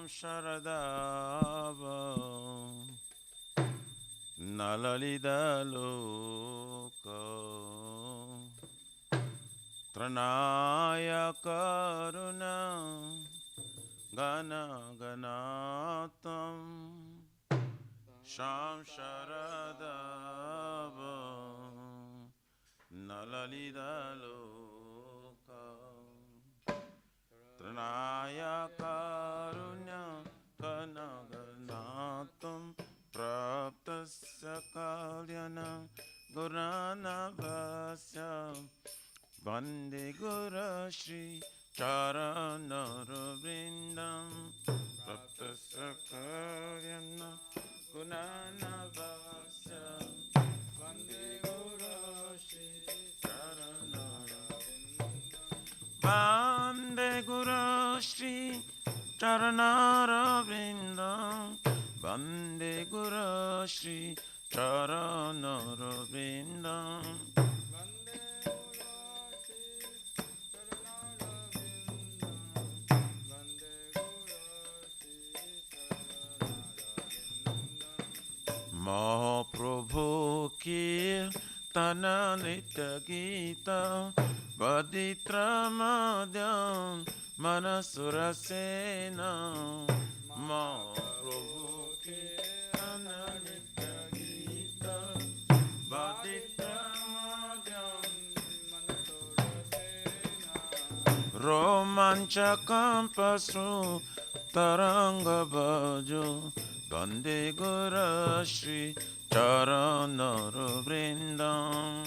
Sharadava Nalalida Loka Tranaya Karuna Gana Ganatam Sham Sharadava Nalalida Loka Tranaya Karunya Kanaganatam Praptasya Kalyana Gurana Vasya Vande Guru Shri Charanarvindam Praptasya Kalyana Gurana Vasya Vande Guru Shri Vande Guru Shri Charanarvindam Vande Guru Shri Charanarvindam Mahaprabhu ki Tana Nitya Gita Vaditra Madhyam Manasura Sena Mahaprabhu ki Tana Nitya Gita Vaditra Madhyam Manasura Sena Romanchakam Pasru Taranga Bhajo Vande Guru Shri Charanarvindam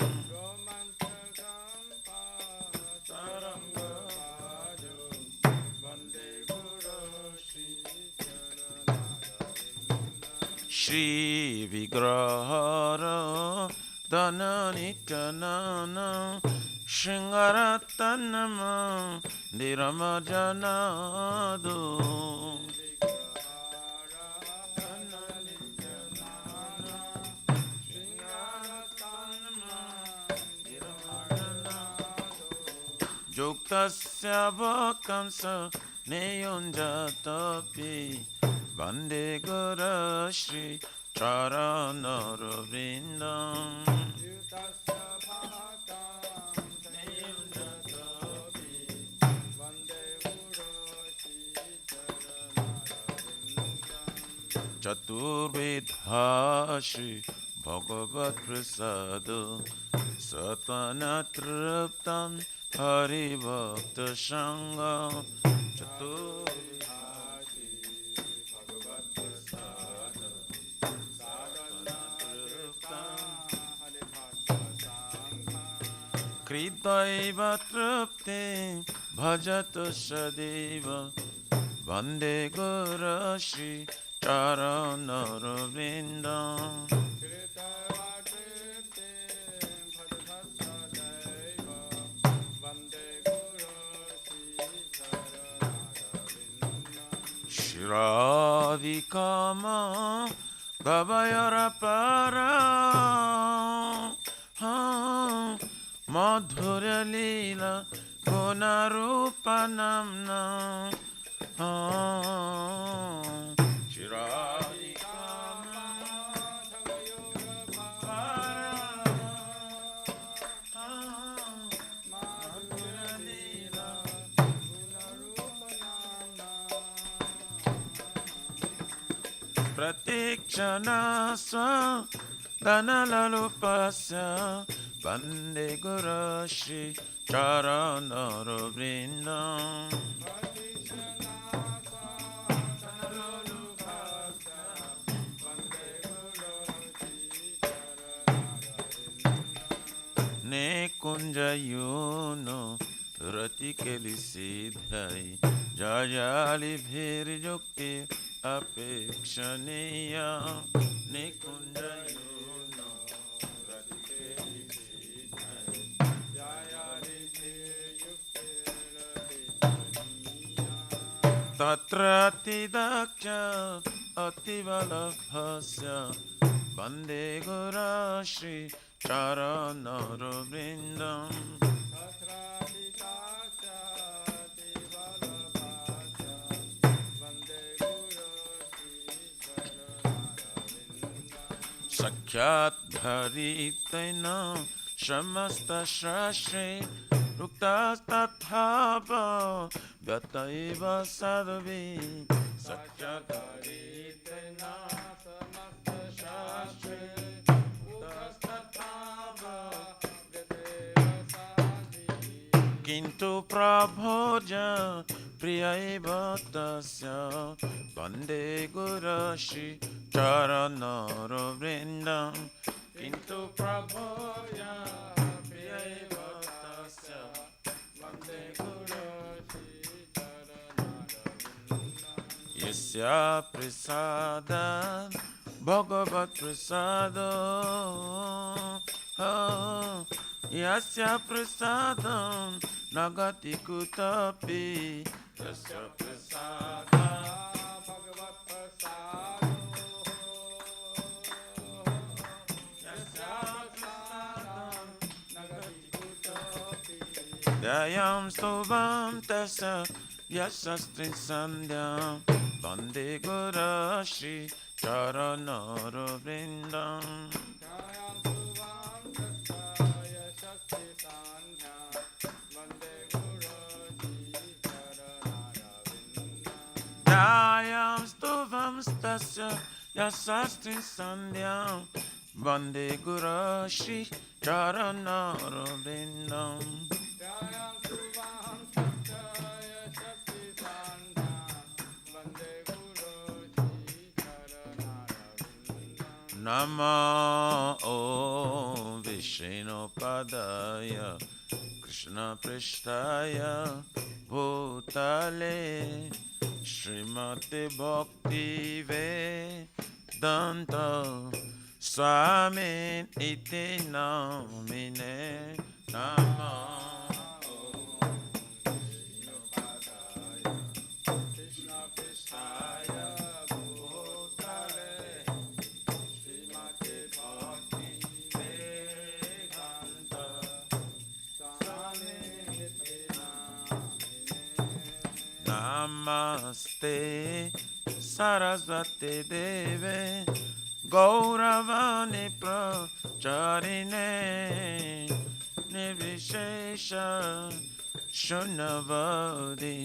Shri Vigrahara Dana Nityanana Shingaratanama Niramajanado Yuktasya Bhakamsa Neyunjatapi Vande Guru Shri Charanarvindam Chaturvedha Shri Bhagavat Prasada Satana Triptam Hari Bhakta Sangha Chaturvedha Shri Bhagavat Prasada Satana Triptam Hari Bhakta Sangha Kritaiva Tripte Bhajata Sadeva Vande Guru Shri Charanarvindam Shradikama Gabayara Para Madhurya Lila Gunarupanamna Shradikama Gabayara Para Madhurya Lila Pratikshana Swa Danalalupasya Vande Guru Shri Charanarvindam Ne kunja yuno rati keli siddhai jajali bhir jukti apekshaniya ne kunja yuno rati keli siddhai jajali bhir jukti apekshaniya tatra tidaksha ativalabhasya Vande Guru Shri Charanarvindam Sakyat Dharitena Shamasta Shashri Ruktas Tathava Vyataiva Sadhavi Sakyat Dharitena Shamasta Shashri Ruktas Tathava Vyataiva Sadhavi Kintu Prabhoja Priyaiva Tasya Vande Gurashi Charanara Vrindam Kintu Prabhoya Priyaiva Tasya Vande Gurashi Charanara Vrindam Yasya Prasada Bhagavat Prasada Yasya Prasadam Nagati Kutapi Yasya Prasada Bhagavat Prasada Dayam Stovam Tasa Yasastri Sandhyam Vande Gurashi Charanara Vrindam Dayam Stovam Tasa Yasastri Sandhyam Vande Gurashi Charanara Vrindam Dayam Stovam Tasa Yasastri Sandhyam Vande Gurashi Charanara Vrindam Nama O Vishnu Padaya Krishna Prishtaya Bhutale Srimati Bhakti Vedanta Swami Iti Namine Nama Namaste Sarasvati Deve Gauravani Pracharine Nirvishesha Shunavadi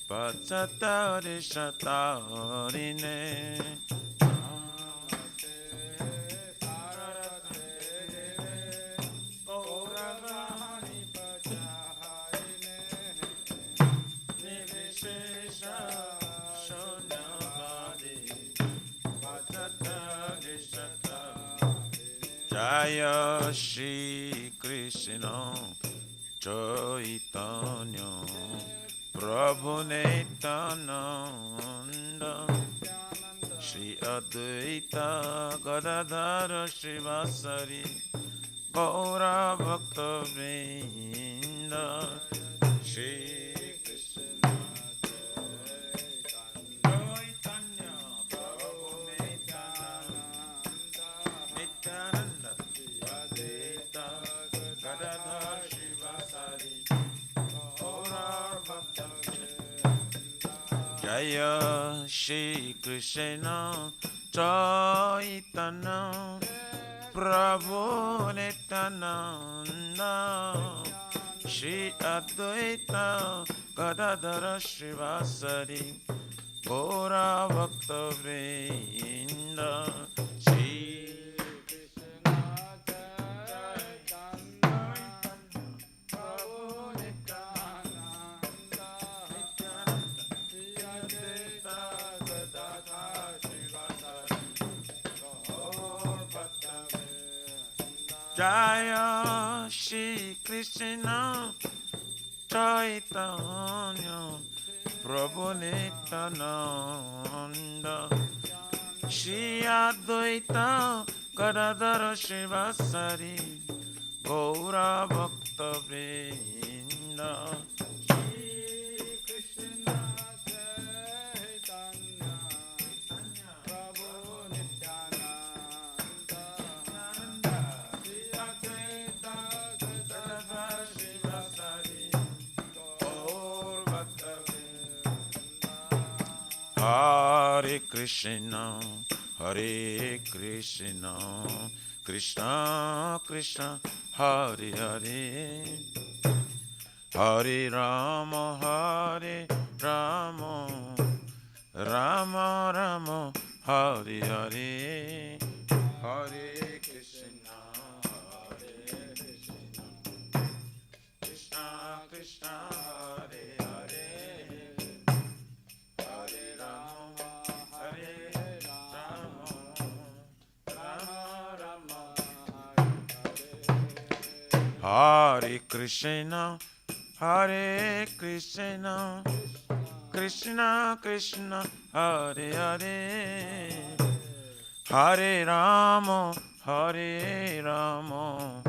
Patsatari Shatarine Jaya Shri Krishna Chaitanya Prabhu Nityananda Shri Advaita Gadadhara Shivasari Gaura Bhakta Vrinda Shri Jaya Shri Krishna Chaitanya Prabhu Nityananda Shri Advaita Gadadhara Shivasari Gaura Bhakta Vrinda Shri Jaya Shri Krishna Chaitanya Prabhu Nityananda Shri Advaita Gadadhara Shivasari Gaura Bhakta Vrinda Hare Krishna, Hare Krishna, Krishna Krishna, Hare Hare, Hare Rama, Hare Rama, Rama Rama, Hare Hare, Hare Krishna, Hare Krishna, Krishna Krishna, Hare Hare, Hare Rama, Hare Rama, Rama Rama, Hare Krishna, Hare Krishna, Krishna Krishna, Hare Hare, Hare Rama, Hare Rama,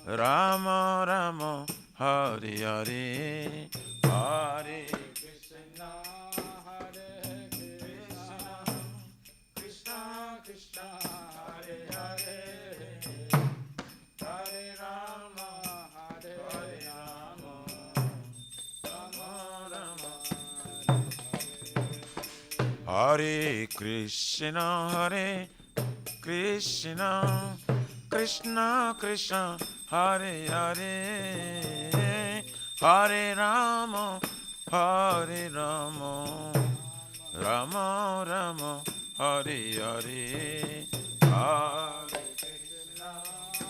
Rama Rama, Hare Hare, Hare Krishna, Hare Krishna, Krishna Krishna, Hare Hare, Hare Rama, Hare Rama, Rama Rama, Hare Krishna, Hare Krishna, Krishna Krishna, Hare Hare, Hare Rama, Hare Rama, Rama Rama, Hare Hare, Hare Krishna, Hare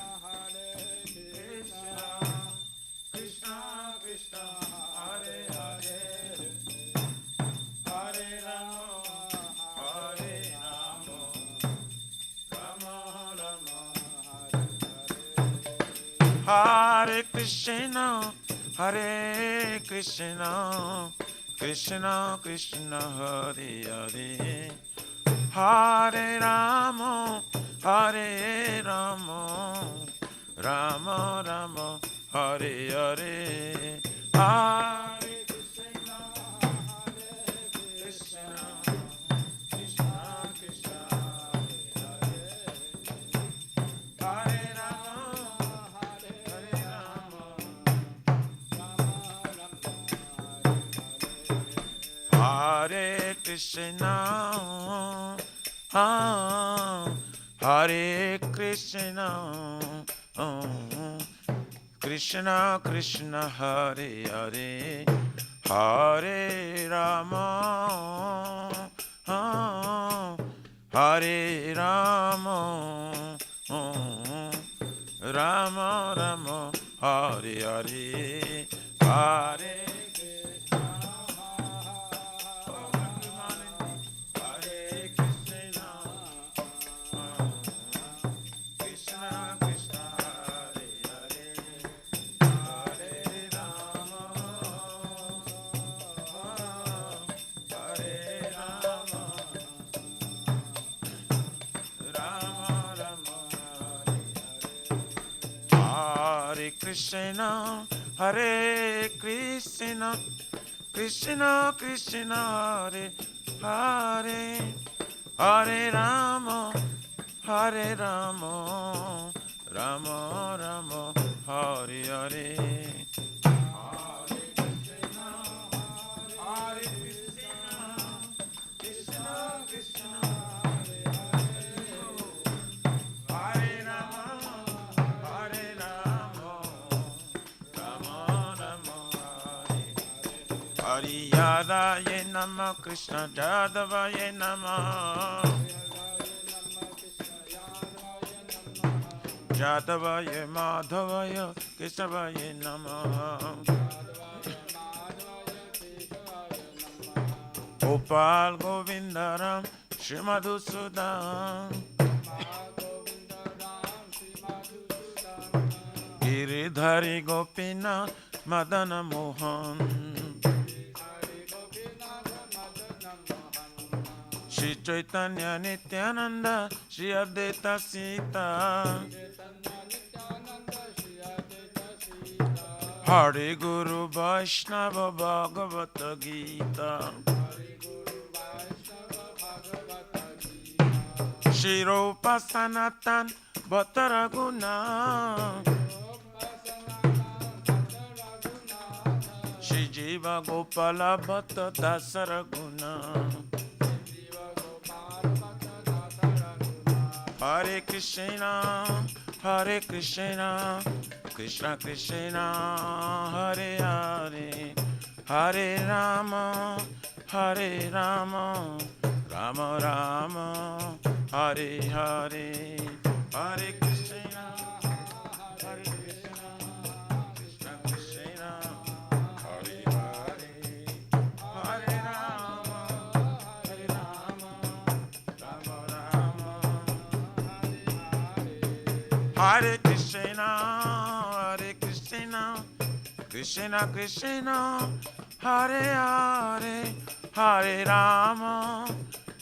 Krishna, Krishna Krishna, Hare Hare, Hare Rama, Hare Rama, Rama Rama, Hare Krishna, Hare Krishna, Krishna Krishna, Hare Hare, Hare Rama, Hare Rama, Rama Rama, Hare Hare, Hare Krishna, Hare Krishna, Krishna Krishna, Hare Rama, Hare Rama, Hare Krishna, Hare Krishna, Krishna Krishna, Hare Hare, Hare Rama, Hare Rama, Rama Rama, Hare Hare, Hare Krishna, Hare Krishna, Krishna Krishna, Hare Hare, Hare Rama, Hare Rama, Rama Rama, Hare Hare, Hare Krishna, Hare Krishna, Krishna Krishna, Hare Hare, Hare Rama, Hare Rama, Rama Rama, Hare Yadaya Nama, Krishna Jadavaya Nama, Jadavaya Madhavaya Kesavaya Nama, Gopal Govindaram Shrimadhusudan, Giridhari Gopinath Madana Mohan, Shri Chaitanya Nityananda Shri Advaita Sita, Hare Guru Vaishnava Bhagavata Gita, Shri Rupa Sanatan Bhattaraguna, Shri Jiva Gopala Bhatta Dasaraguna, Hare Krishna, Hare Krishna, Krishna Krishna, Hare Hare, Hare Rama, Hare Rama, Rama Rama, Hare Hare, Hare Krishna, Hare Krishna, Krishna Krishna, Hare Hare, Hare Rama, Hare Rama, Rama Rama, Hare Krishna, Hare Krishna, Krishna Krishna, Hare Hare, Hare Rama,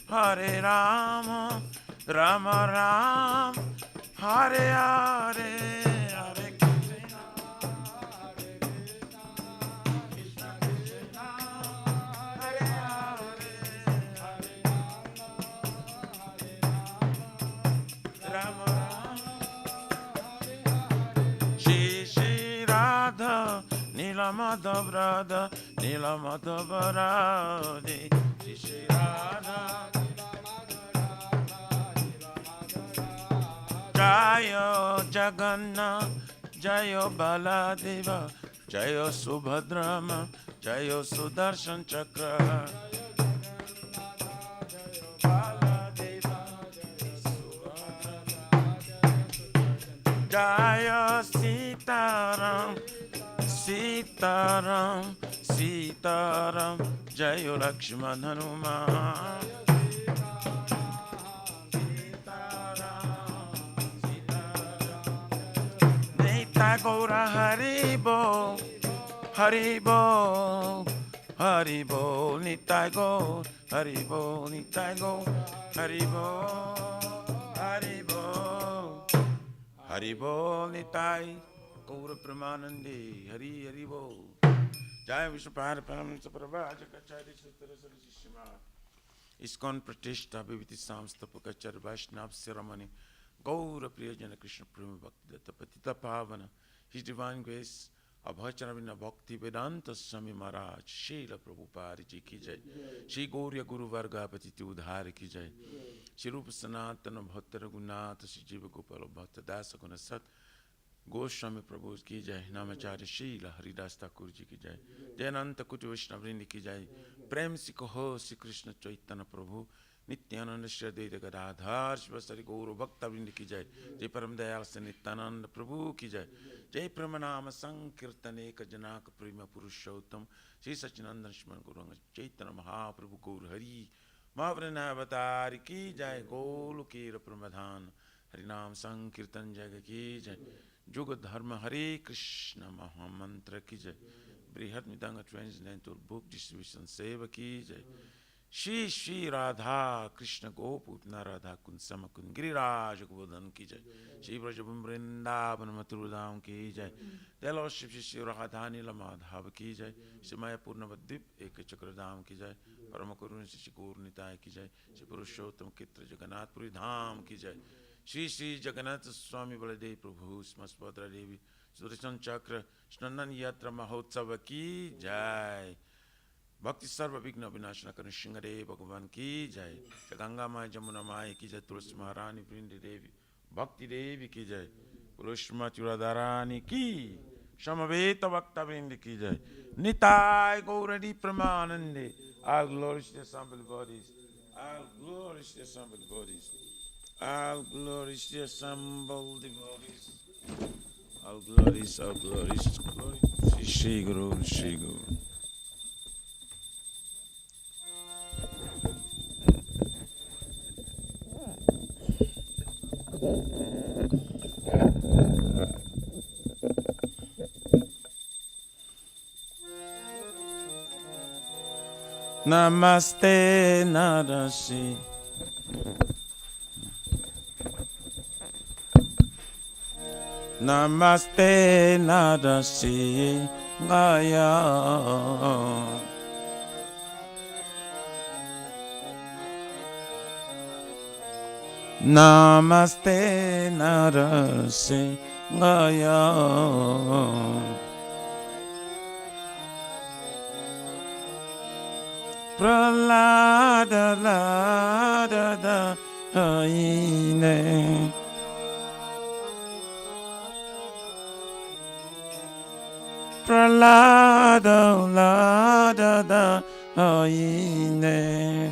Hare Rama, Rama Rama, Hare Hare, Hare Krishna, Hare Krishna, Krishna Krishna, Hare Hare, Hare Rama, Hare Rama, Shri Shri Radha, Nila Madhavrada, Nila Madhavrade, Shri Shri Radha, Jaya Jagannath, Jaya Baladeva, Jaya Subhadrama, Jaya Sudarshan Chakra, Jaya Sitaram, Sitaram, Sitaram, Jaya Lakshman Hanuman. Gaura Haribo, Haribo, Haribo, Nitai Go, Haribo, Nitai Go, Haribo, Haribo, Haribo, Nitai, Gaura Pramanandi, Hari Haribo, Jai Vishnupada Param Sapravaja Kachari Sutarasari Shima, Iskon Pratishta Bhiviti Samstapa Kachar Vaishnav Siramani, Gaura Priyajana Krishna Prima Bhakti Datta Patita Pavana, His Divine Grace, Abhacharabhina Bhakti Vedanta Swami Maharaj, Srila Prabhupada Ji Ki Jai, Shri Gauriya Guru Varga Patiti Udhara Ki Jai, Shri Rupa Sanatana Bhattara Gunata, Shri Jiva Gopala Bhatta Dasa Guna Sat, Goswami Prabhu Ki Jai, Namacharya Srila Haridas Thakur Ji Ki Jai, Jayananta Kuti Vaishnavrinda Ki Jai, Prem Sikho Sri Krishna Chaitanya Prabhu, Nityananda Shri Advaita Gadadhar Shivasari Gauru Bhakta Vrinda Ki Jai, Jai Param Dayal Se Nityananda Prabhu Ki Jai, Jai Pramanama Sankirtane Ka Janaka Prima Purushottam, Shri Sachinandan Shman Guranga Chaitanya Mahaprabhu Gaur Hari, Mahavrana Avatari Ki Jai, Golukira Pramadhan, Harinam Sankirtan Jaga Ki Jai, Jugat Dharma Hare Krishna Mahamantra Ki Jai, Brihat Midanga Transcendental Book Distribution Seva Ki Jai, Shri Shri Radha Krishna Goputna Radha Kun Samakun Giriraj Govardhan Ki Jai, Shri Brajabhum Vrindavan Mathurudham Ki Jai, Their Lordship Shri Radhani Lamadhava Ki Jai, Shri Maya Purnavadip Eka Chakradham Ki Jai, Paramakurun Shri Gurnitai Ki Jai, Shri Purushottam Kitra Jagannath Puri Dham Ki Jai, Shri Shri Jagannath Swami Baladev Prabhu Smaspadra Devi, Sudarshan Chakra, Shnanan Yatra Mahotsava Ki Jai, Bhakti Sarva Vigna Vinashana Karna Shingare Bhagavan Ki Jai, Ganga Mai Jamuna Mai Ki Jai, Tulsi Maharani Vrindi Devi, Bhakti Devi Ki Jai, Pulushma Radharani Ki, Shamaveta Bhakta Vrindi Ki Jai, Nitai Gauradi Pramanande, all glories to the assembled bodies, all glories to the assembled bodies, all glories to the assembled bodies, all glories, glory, Shri Guru, Shri Guru. Namaste Narashi. Namaste Narashi Gaya. Namaste Narashi Gaya. Pralada la da da 하이네 프랄라다 라다다 하이네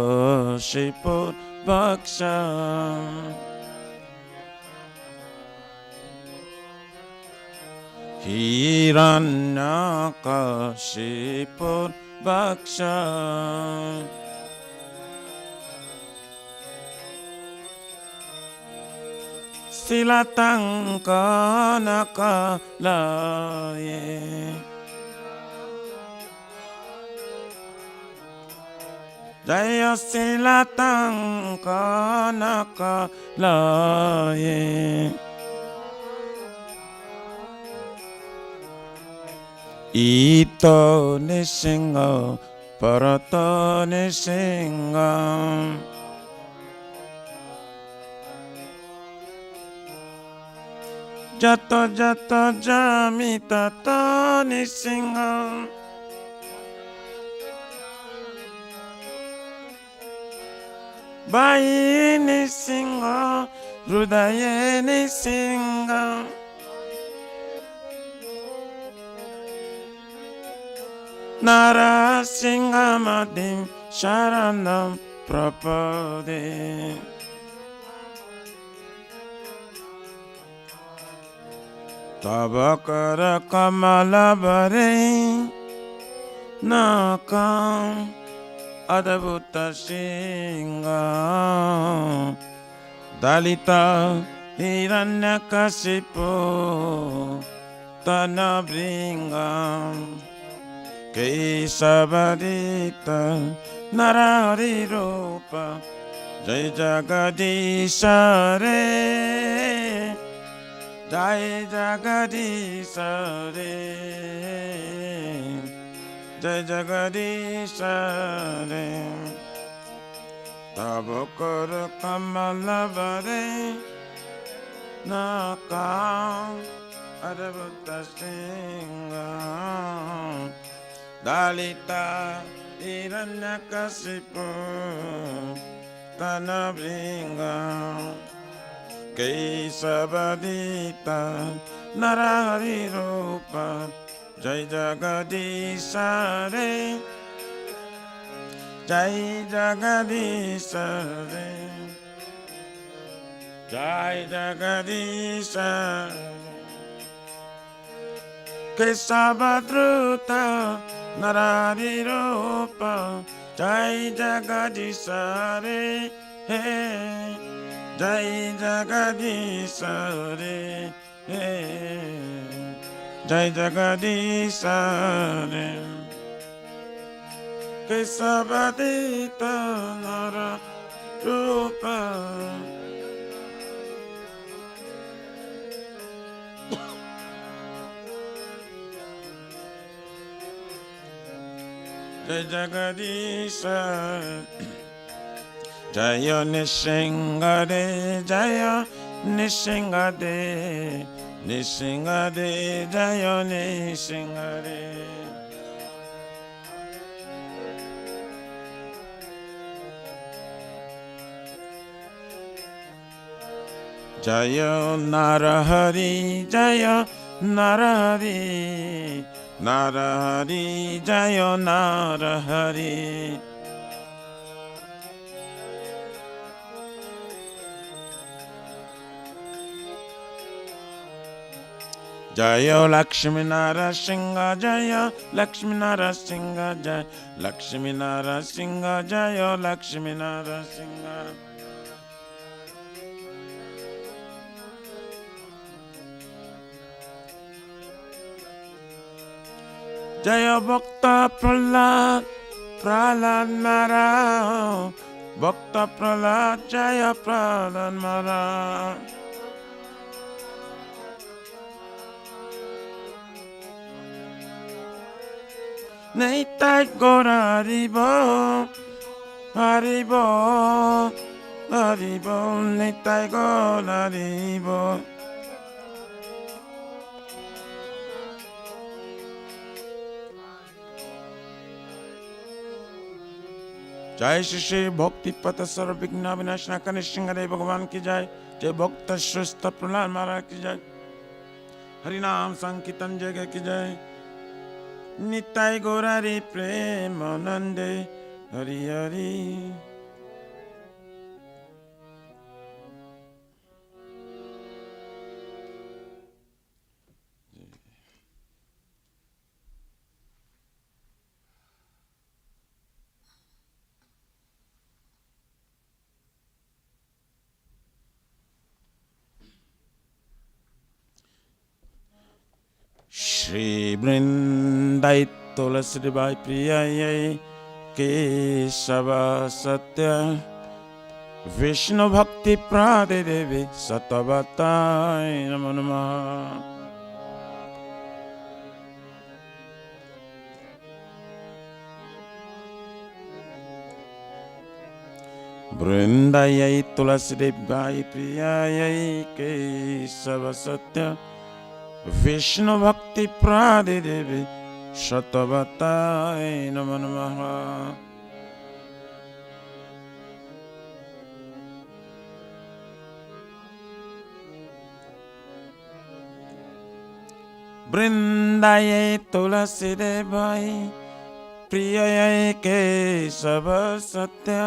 히란나카시푸 박사 히란나카시푸 박사 Silatang ka nakalaye Jaya silatang ka nakalaye Ito nisinga parato nisinga Jato jato jamita to nisinga Bai nisinga Hrudaye nisinga Narasinga madim sharanam prapade Tabakara kamala bare nakam adabhuta singa Dalita hiranyakasipu tanabringa Kesavadita narari rupa Jai Jagadisha re Jai Jagadisha re Jai Jagadisha re Tabukara kamalavare Nakam adabhuta singa Dalita hiranyakasipu tanabringa Kesavadita narari rupa Jai Jagadisha re Jai Jagadisha re Jai Jagadisha Kesavadruta narari rupa Jai Jagadisha re Jai Jagadisha re Jai Jagadisha re Kesavadita nara rupa Jai Jagadisha Jaya Nishingade Jaya Nishingade Nishingade Jaya Nishingade Jaya Narahari Jaya Narahari Narahari Jaya Narahari Jaya Lakshmi Narasimha Jaya Lakshmi Narasimha Jaya Lakshmi Narasimha Jaya Lakshmi Narasimha Jaya Bhakta Prahlad Prahlad Mara Bhakta Prahlad Jaya Prahlad Mara Nitai Gora Haribo Haribo Haribo Nitai Gora Haribo जय श्री श्री भक्ति पथ सर्व विघ्न विनाशना कनिष्ठ सिंह भगवान की जय। जय भक्त श्रेष्ठ प्रहलाद महाराज की जय। हरिनाम संकीर्तन जय की जय। निताय गौरारी प्रेम नंदे हरि हरि। श्री वृंदाई तुलसी बाई प्रिय केशव सत्य विष्णु भक्ति प्रादे देवी सतवताय नमो नमः। वृंदाई तुलसी देवी प्रिय केशव सत्य विष्णु भक्ति प्रादे देवी शतवताय नमो नमः। वृंदाय तुलसी देवी प्रिय केशव सत्य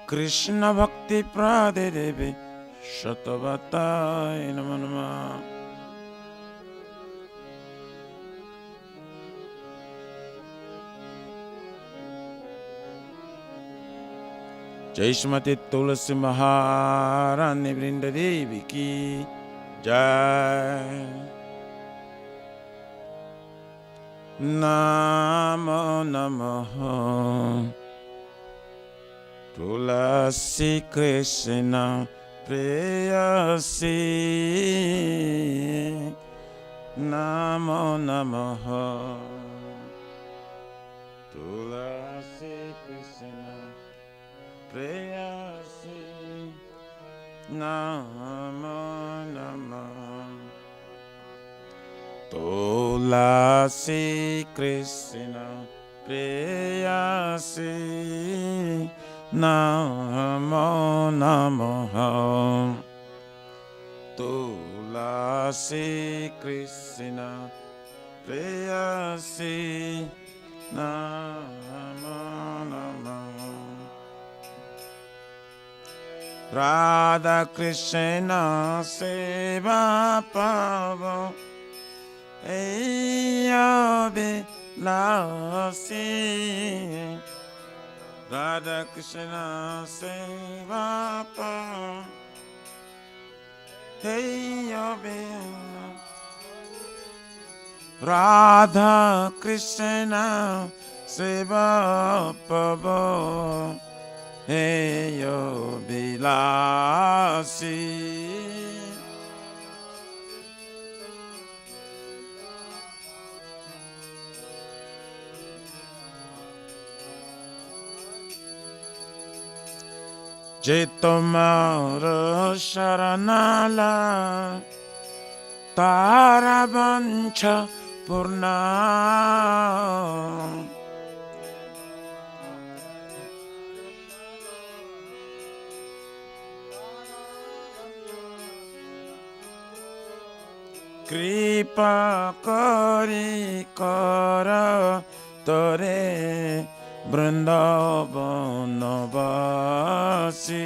कृष्ण भक्ति प्रादे देवी शतवताय नमो नमः। जय श्रीमती तुलसी महारानी वृंद देवी की जय। नमो नमः तुलसी कृष्ण प्रेयसी। नमो नमः तुलसी कृष्ण प्रेयसी। नमो नमः तुलसी कृष्ण प्रेयसी। नमो नमः तुलसी कृष्ण प्रेयसी। नमो नमः राधा कृष्ण सेवा पावो अभिलाषी। राधा कृष्ण सेवा पावो राधा कृष्ण सेवा पावो अभिलाषी। जे तुम्हार शरणाला तारा वंश पूर्णा। कृपा करी कर तोरे वृंदावन वासी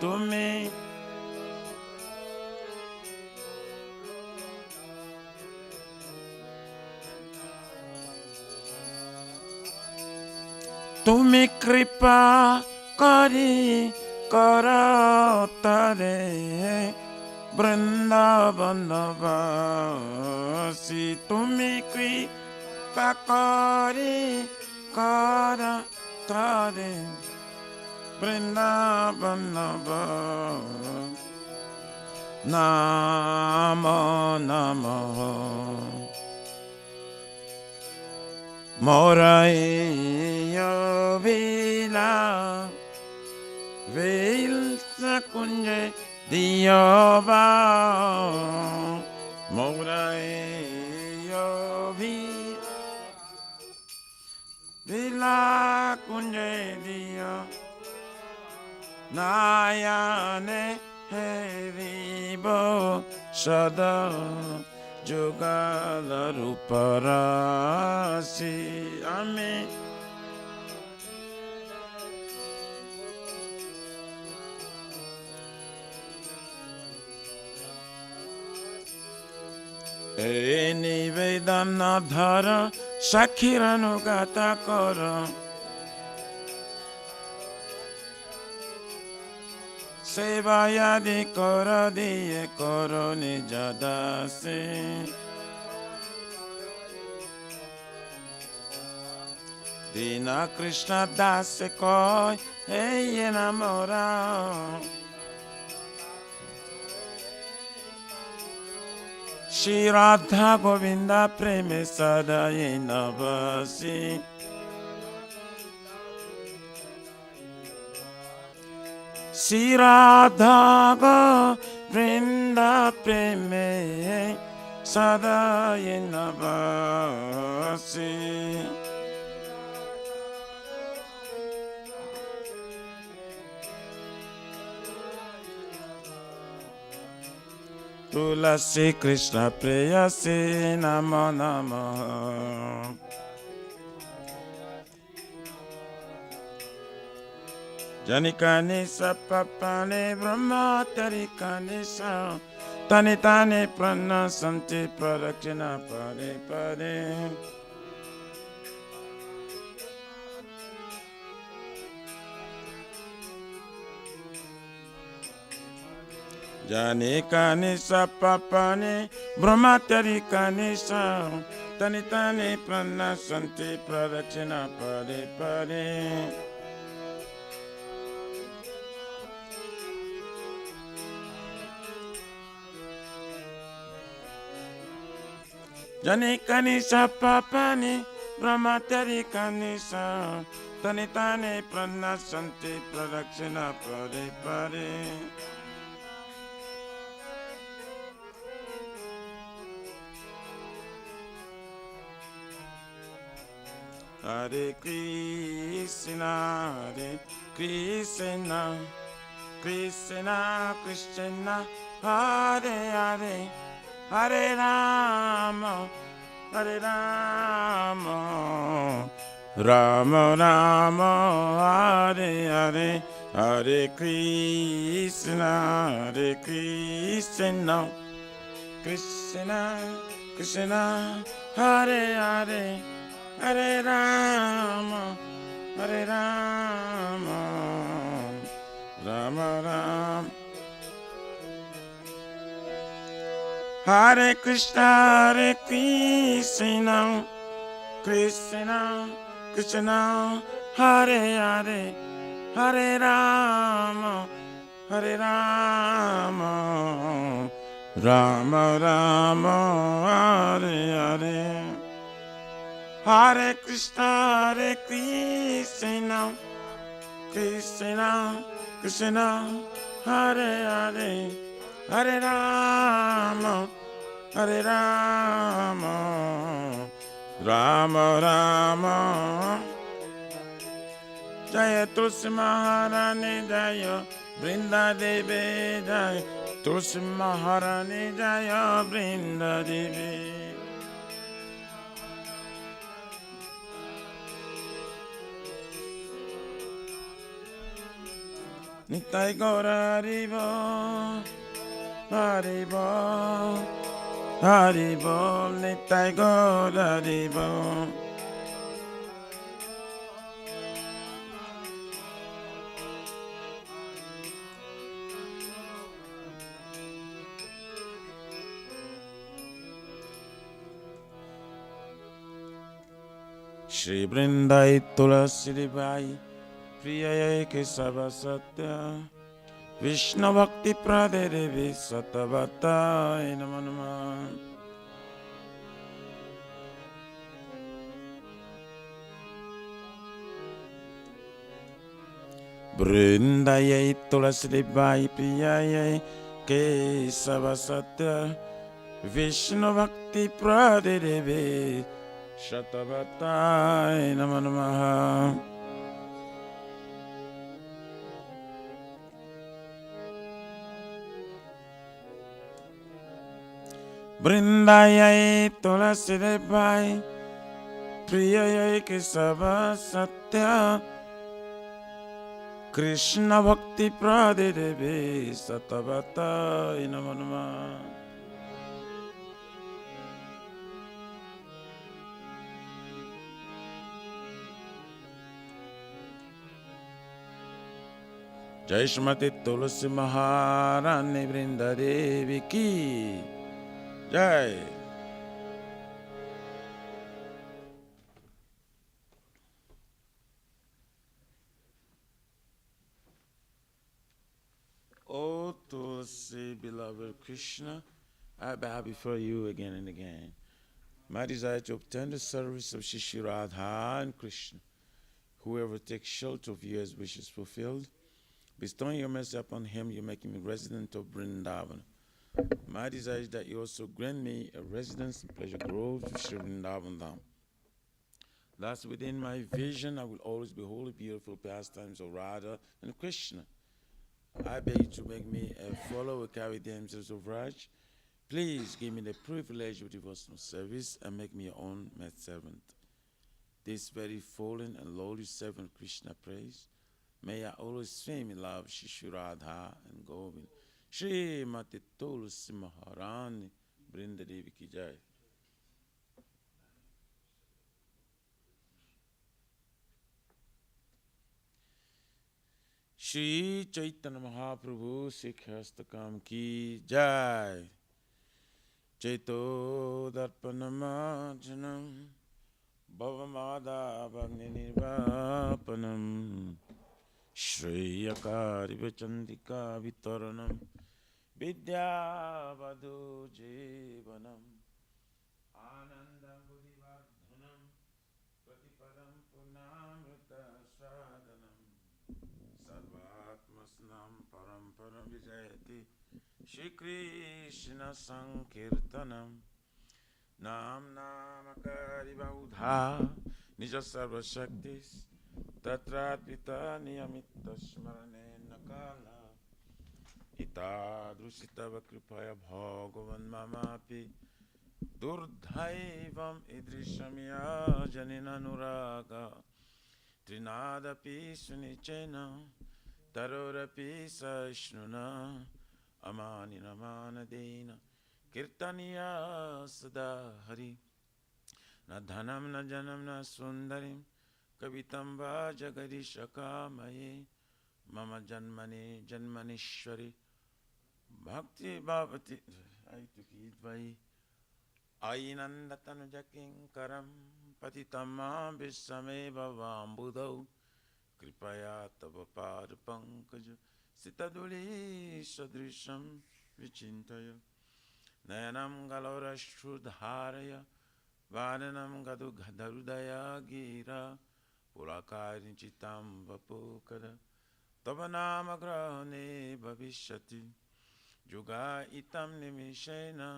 तुम्हें। तुम्हें कृपा करी कर तोरे वृंदावन वासी तुम्हें कृपा करी कर तारे वृंदावन नमो नमः मोरैया वेल कुंज दियोबा मोरैया विला कुंज दिया Nayane Haribo Sada Jugala Ruparasi. Amen. E nivedana dhara Sakhiranu-gata kara Sevayadi kara diye kara nijadase Dina Krishna dase koi Hey enamorao Shri Radha Govinda preme sadaye navasi Shri Radha Govinda preme sadaye navasi Tulasi Krishna Preyasi Namo Namo Janikani Sapapane Brahma Tarikani Sa Tani Tani Prana Santi Pradakshina Pade Pade Janikani Sapapane Brahma Tarikani Sa Tani Tani Prana Santi Pradakshina Pade Pade Janikani Sapapani Brahma Tarikani Sa Tani Tani Prana Santi Pradakshina Pade Pade Hare Krishna, Hare Krishna, Krishna Krishna, Hare Hare, Hare Rama, Hare Rama, Rama Rama, Hare Hare, Hare Krishna, Hare Krishna, Krishna Krishna, Hare Hare, Hare Rama, Hare Rama, Rama Rama. Hare Krishna, Hare Krishna, Krishna Krishna, Hare Hare, Hare Rama, Hare Rama, Rama Rama, Hare Hare. Hare Krishna, Hare Krishna, Krishna Krishna, Hare Hare, Hare Rama, Hare Rama, Rama Rama. Jaya Tulsi Maharani Jaya, Brinda Devi Jaya, Tulsi Maharani Jaya, Brinda Devi. Nitai Gaura Haribo, Haribo, Haribo, Nitai Gaura Haribo. Shri Vrindai Tulasi Devi Priya Kesava Satya Vishnu Bhakti Prade Devi Satavata Namo Namo. Vrindai Tulasi Devi Priya Kesava Satya Vishnu Bhakti Prade Devi Satavata Namo Namo. Brindayai tulasi debai, priyayai kesava satya, Krishna bhakti pradedeve satavata inamanama. Jai Shrimati Tulasi Maharani Vrinda Devi Ki Jai. O Tulsi, beloved Krishna, I bow before you again and again. My desire to obtain the service of Shri Radha and Krishna. Whoever takes shelter of you as wishes fulfilled, bestowing your mercy upon him, you make him a resident of Vrindavan. My desire is that you also grant me a residence in Pleasure Grove to Shri Vrindavan Dham. Thus, within my vision, I will always behold the beautiful pastimes of Radha and Krishna. I beg you to make me a follower, carry the damsels of Raj. Please give me the privilege of devotional service and make me your own maidservant. This very fallen and lowly servant Krishna prays. May I always swim in love, Shri Radha and Govind. Shri Mati Tulsi Maharani, Brinda Devi Ki Jai. Shri Chaitanya Mahaprabhu Sikhastakam Ki Jai. Chaito Darpanamajanam Bhavamada Bhagni Nirvapanam Shri Akari Vachandika Vitaranam Vidya Vadhu Jivanam Ananda Buddhivardhanam Pratipadam Punamrita Sadhanam Sarvatmasnam Paramparam Vijayati Shri Krishna Sankirtanam Nam Namakari Baudha Nija Sarva Shaktis Tatrat Pita Niyamita Smarane Nakala Ita Drusitava Kripaya Bhagavan Mamapi Durdhaivam Idrishamya Janina Nuraga Trinadapi Sunichena Tarorapi Saishnuna Amani Namana Dena Kirtaniya Sada Hari Na Dhanam Na Janam Na Sundarim Kavitamba Jagadi Shakamaye Mama Janmani Janmanishwari Bhakti Bhavati Aitukidvai Ainandatanu Jakin Karam Patitamam Vishame Bhavambudau Kripaya Tava Pad Pankaja Sitaduli Sadrisham Vichintaya Nayanam Galora Shrudharaya Vadanam Gadu Gadarudaya Gira Purakari Chitam Vapukada Tavanama Grahane Bhavishati Juga Itam Nimishena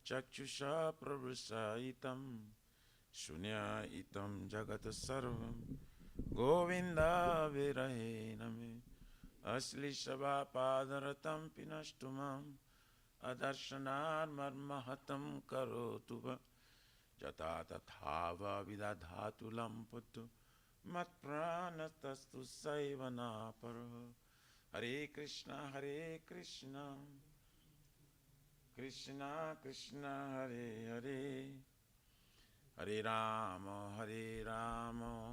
Chakshusha Prabhusa Itam Shunya Itam Jagata Sarvam Govinda Virahe Name Asli Shava Padaratam Pinashtumam Adarshanar Marmahatam Karotuva Jata Tathava Vidadhatulam Putu Mat Pranatastu Saivana Para Hare Krishna Krishna Krishna Hare Hare Hare Rama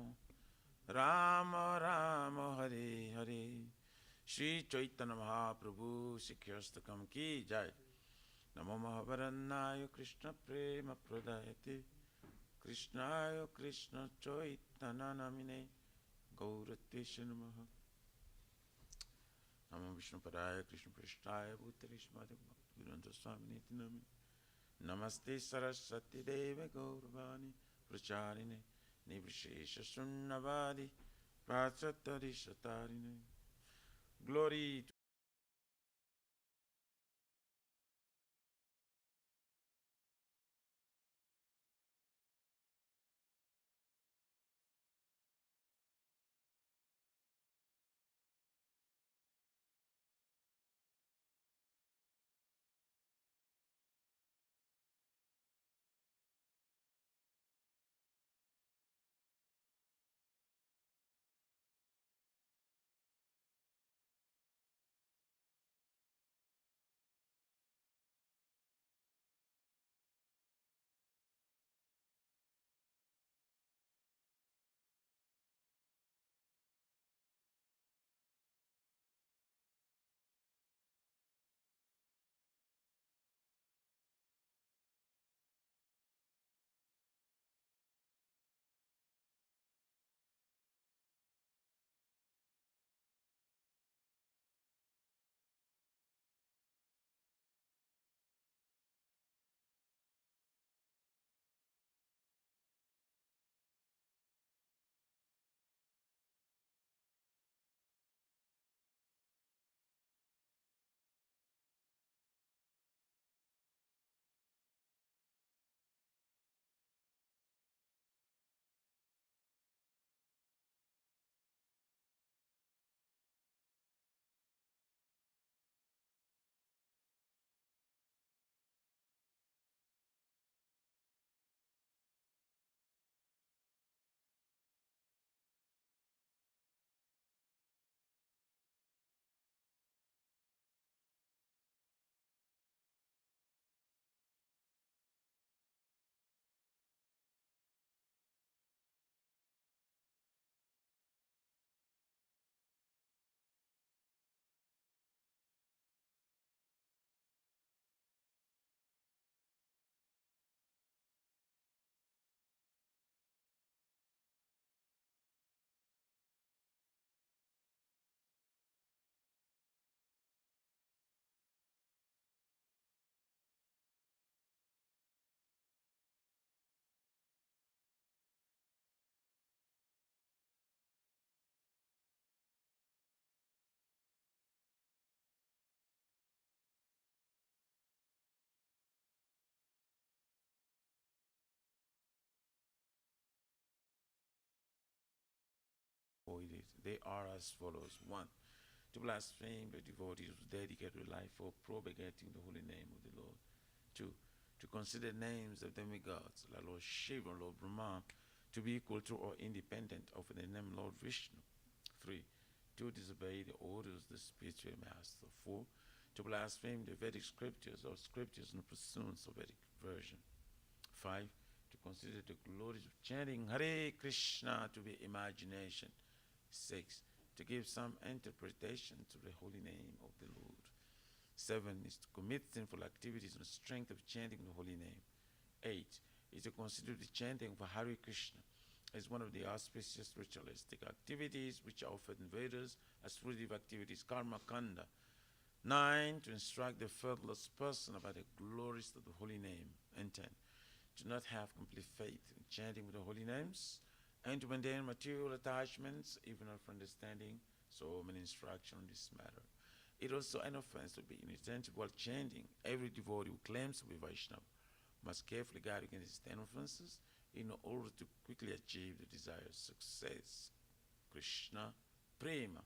Rama Rama Hare Hare Shri Chaitanya Mahaprabhu Sikhastakam Ki Jai Namo Mahavarannaya Krishna Prema Pradayate Krishnaya Krishna Chaitanya Namine Gauratesha Namaha Namo Vishnu Padaya Krishna Prishtaya Bhuttarishmada Bhaktivedanta Swami Niti Nami Namaste Saraswati Deva Gauravani Pracharine Nivrishesha Sunnavadi Prachatari Satarine Glory to They are as follows. 1. To blaspheme the devotees who dedicate their life for propagating the holy name of the Lord. 2. To consider names of demigods, like Lord Shiva and Lord Brahma, to be equal to or independent of the name Lord Vishnu. 3. To disobey the orders of the spiritual master. 4. To blaspheme the Vedic scriptures or scriptures in pursuance of Vedic version. 5. To consider the glories of chanting Hare Krishna to be imagination. 6. To give some interpretation to the holy name of the Lord. 7 is to commit sinful activities on the strength of chanting the holy name. 8 is to consider the chanting of Hare Krishna as one of the auspicious ritualistic activities which are offered in Vedas as fruitive activities, karma kanda. 9 to instruct the faithless person about the glories of the holy name. And 10 to not have complete faith in chanting with the holy names, and to maintain material attachments, even after understanding so many instructions on this matter. It is also an offense to be inattentive while chanting. Every devotee who claims to be Vaishnava must carefully guard against these 10 offenses in order to quickly achieve the desired success. Krishna Prema.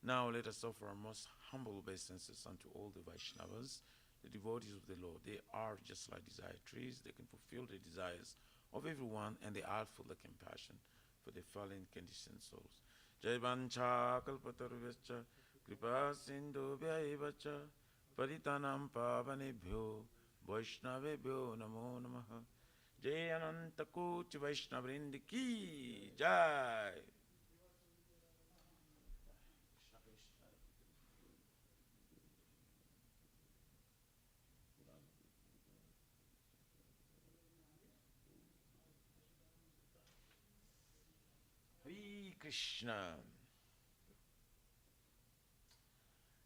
Now let us offer our most humble obeisances unto all the Vaishnavas, the devotees of the Lord. They are just like desire trees. They can fulfill the desires of everyone, and they are full of compassion for the fallen conditioned souls. Jai Vancha Kalpatarvescha Kripa Sindhubhya Evacha Paritanam Pavanebhyo Vaishnavebhyo Namo Namaha. Jai Ananta Kochi Vaishnavrind Ki Jai. Hare Krishna.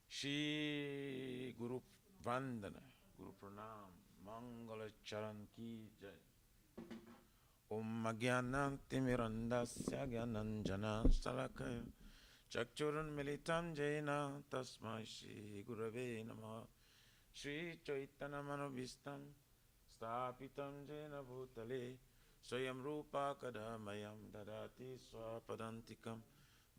Shri Guru Vandana, Guru Pranam, Mangala Charan Ki Jai. Om Agyanantimirandasya Gyananjana Salakaya Chakchurun Militam Jaina Tasmai Shri Gurave Namaha. Shri Chaitanya Manovistam Stapitam Jaina Bhutale Swayam Rupa Kadamayam Dadati Swapadantikam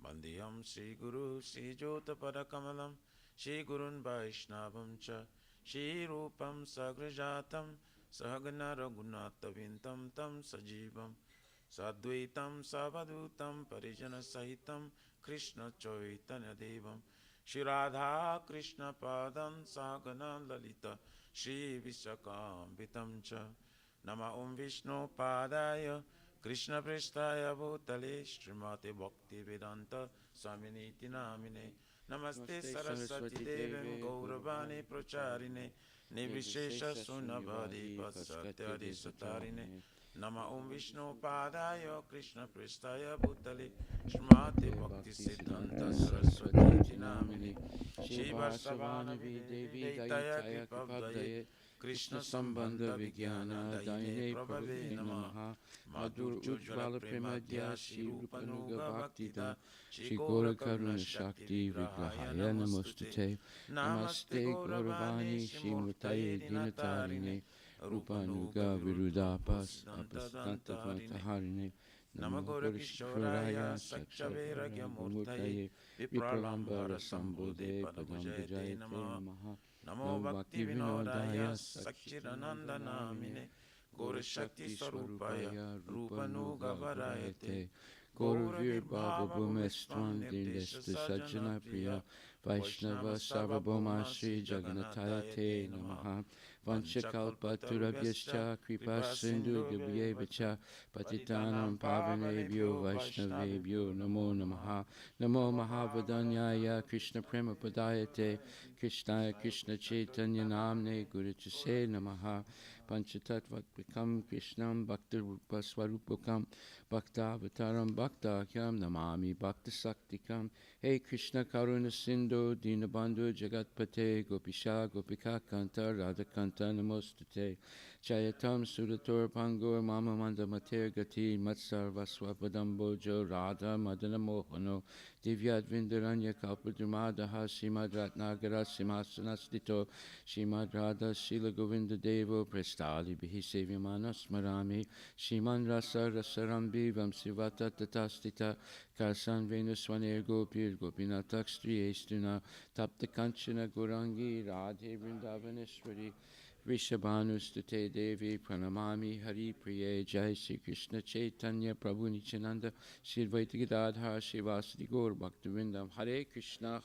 Bandhyam Shri Guru Shri Jota Padakamalam Shri Gurun Vaishnavam Cha Shri Rupam Sagrajatam Sahagana Raghunatha Vintam Tam Sajivam Sadvaitam Savadutam Parijana Sahitam Krishna Chaitanya Devam Shri Radha Krishna Padam Sahagana Lalita Shri Vishakam Cha Nama Om Vishnu Padaya Krishna Prestaya Bhutale Srimate Bhakti Vedanta Swaminiti Namine Namaste Saraswati Devim Gauravani Pracharine Nivishesha Sunavadi Pasatyadi Satarine Nama Om Vishnu Padaya Krishna Prestaya Bhutale Srimate Bhakti Siddhanta Saraswati Namine Shiva Savanavi Devi Dayitaya Kripavdaye Krishna Sambandha Vijnana Daine Prabhave Namaha Madhur Ujjvala Premadhya Shri Rupanuga Bhaktida Shri Gora Karuna Shakti Vigrahaya Namostate Namaste Gauravani Shri Murtaye Dinatarine Rupanuga Virudapas Apastanta Harine Namagora Kishoraya Sakchavera Murtaye Vipralambara Sambodhe Padamujayate Namaha Namo Bhakti Vinodaya Sakchirananda Namine Gora Shakti Swarupaya Rupanuga Varayate Gauravir Bhava Bhumestvam Dindeshta Sajjana Priya Vaishnava Sarvabhauma Shri Jagannathaya Te Namaha Vanchakalpaturabhyascha Kripa Sindhu Gabhyevacha Patitanam Pavanebhyo Vaishnavebhyo Namo Namaha Namo Mahavadanyaya Krishna Prema Padayate Krishnaya Krishna Chaitanya Namne Guru Chase Namaha Panchatattvatkam Krishnam Bhakta Rupa Swarupakam Bhakta Avataram Bhakta Kyam Namami Bhakta Saktikam Hey Krishna Karuna Sindhu Dinabandhu Jagatpate Gopisha Gopika Kanta Radha Kanta Namostate Jayatam Sudator Pangur Mama Manda Mater Gati Matsar Vaswapadam Bojo Radha Madana Mohano Divyad Vindaranya Kalpadumada Shimad Ratnagara Simhasanastito Shimad Radha Shila Govinda Devo Prestali Bihi Sevyamana Smarami Shiman Rasa Rasarambi Vamsivata Tatastita Karsan Venuswaner Gopir Gopinatak Striyestuna Tapta Kanchana Gurangi Radhe Vrindavaneshwari Rishabhanustate Devi Pranamami Hari Priye Jai Shri Krishna Chaitanya Prabhu Nityananda Shri Advaita Gadadhar Shivasati Gaur Bhaktivinoda Hare Krishna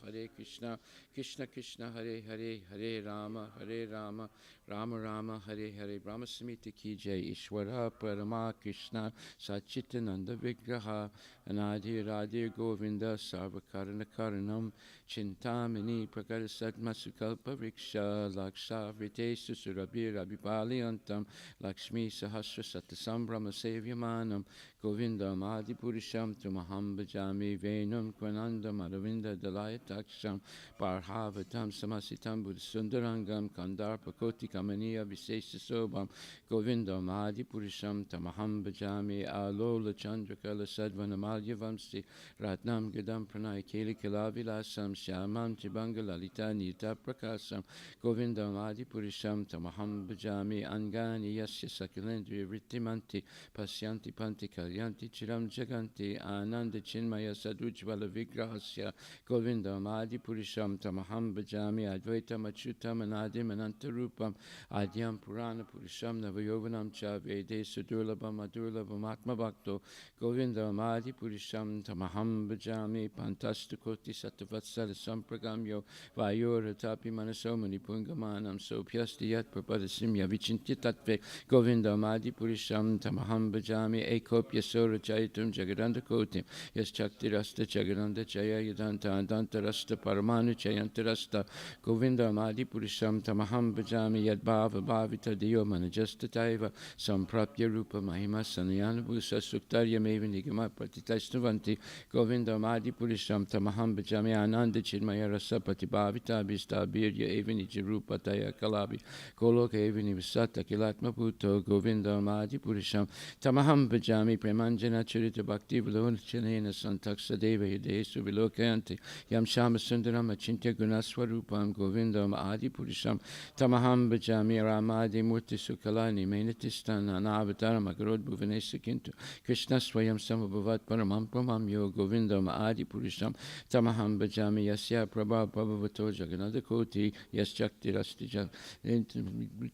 Krishna Krishna Hare Hare Hare Rama Rama Rama Hare Hare Brahma Samhita Ki Jai Ishwara Parama Krishna Sachitananda Vigraha Anadi Radhi Govinda Sarvakarana Karanam Chintamani Prakarsat Masukalpa Vriksha Laksha Vritesu Surabhi Rabhipaliantam Lakshmi Sahasra Satasambhrama Sevyamanam Govindam Adipurisham Tumaham Bhajami Venam Kvanandam Aravinda Dalayataksham Parhavatam Samasitam Buddhasundarangam Kandarpa Koti Kamaniya Visesha Sobam Govindam Adipurisham Tamaham Bhajami Alola Chandrakala Sadvanamalya Vamsi Ratnam Gadam Pranay Keli Kilavilasam Shyamam Chibanga Lalita Nita Prakasam Govindam Adipurisham Tamaham Bhajami Angani Yasya Sakalendri Rittimanti Pasyanti Panti Kalyanti Chiram Jaganti Ananda Chinmaya Sadujvala Vigrahasya Govindam Adipurisham Tamaham Bhajami Advaitam Achutam Anadim Anantarupam Adyam Purana Purisham Navayovanam Cha Vede Sudurlabam Adurlabam Atma Bhakto Govindam Adipurisham Tamaham Bhajami Pantastakoti Satavatsala Sampragamyo Vayora Tapi Manasomani Pungamanam Sopyastiyat Prapadasimya Vichinti Tatve Govindam Adipurisham Tamaham Bhajami Ekopya Sora Jaitum Jagadanda Kotim Yes Chakti Rasta Jagadanda Jaya Yadanta Andanta Rasta Paramanu Chayantarasta Govindam Adipurisham Tamaham Bhajami Yad Bhava Bhavita Dio Manajasta Taiva Samprapya Rupa Mahima Sanayana Bhusa Suktarya Mevi Nigama Pratitaishnavanti Govindam Adipurisham Tamaham Bhajami Ananda Chinmaya Rasa Patibhavita Bhista Birya Evini Jirupa Taya Kalabi Goloka Evini Visata Kilatma Bhuto Govindam Adipurisham Tamaham Bhajami Premanjana Charita Bhakti Vilochanena Santaksa Deva Hidesu Vilokayanti Yam Shama Sundaram Achintya Gunaswarupam Govindam Adipurisham Tamaham Bhajami Ramadi Murti Sukalani Menatistan Anavataram Agarod Bhuvanesa Kintu Krishna Swayam Samabhavat Paramam Pramam Yo Govindam Adipurisham Tamaham Bhajami Yasya Prabha Prabhavato Jaganada Koti Yas Jakti Rastija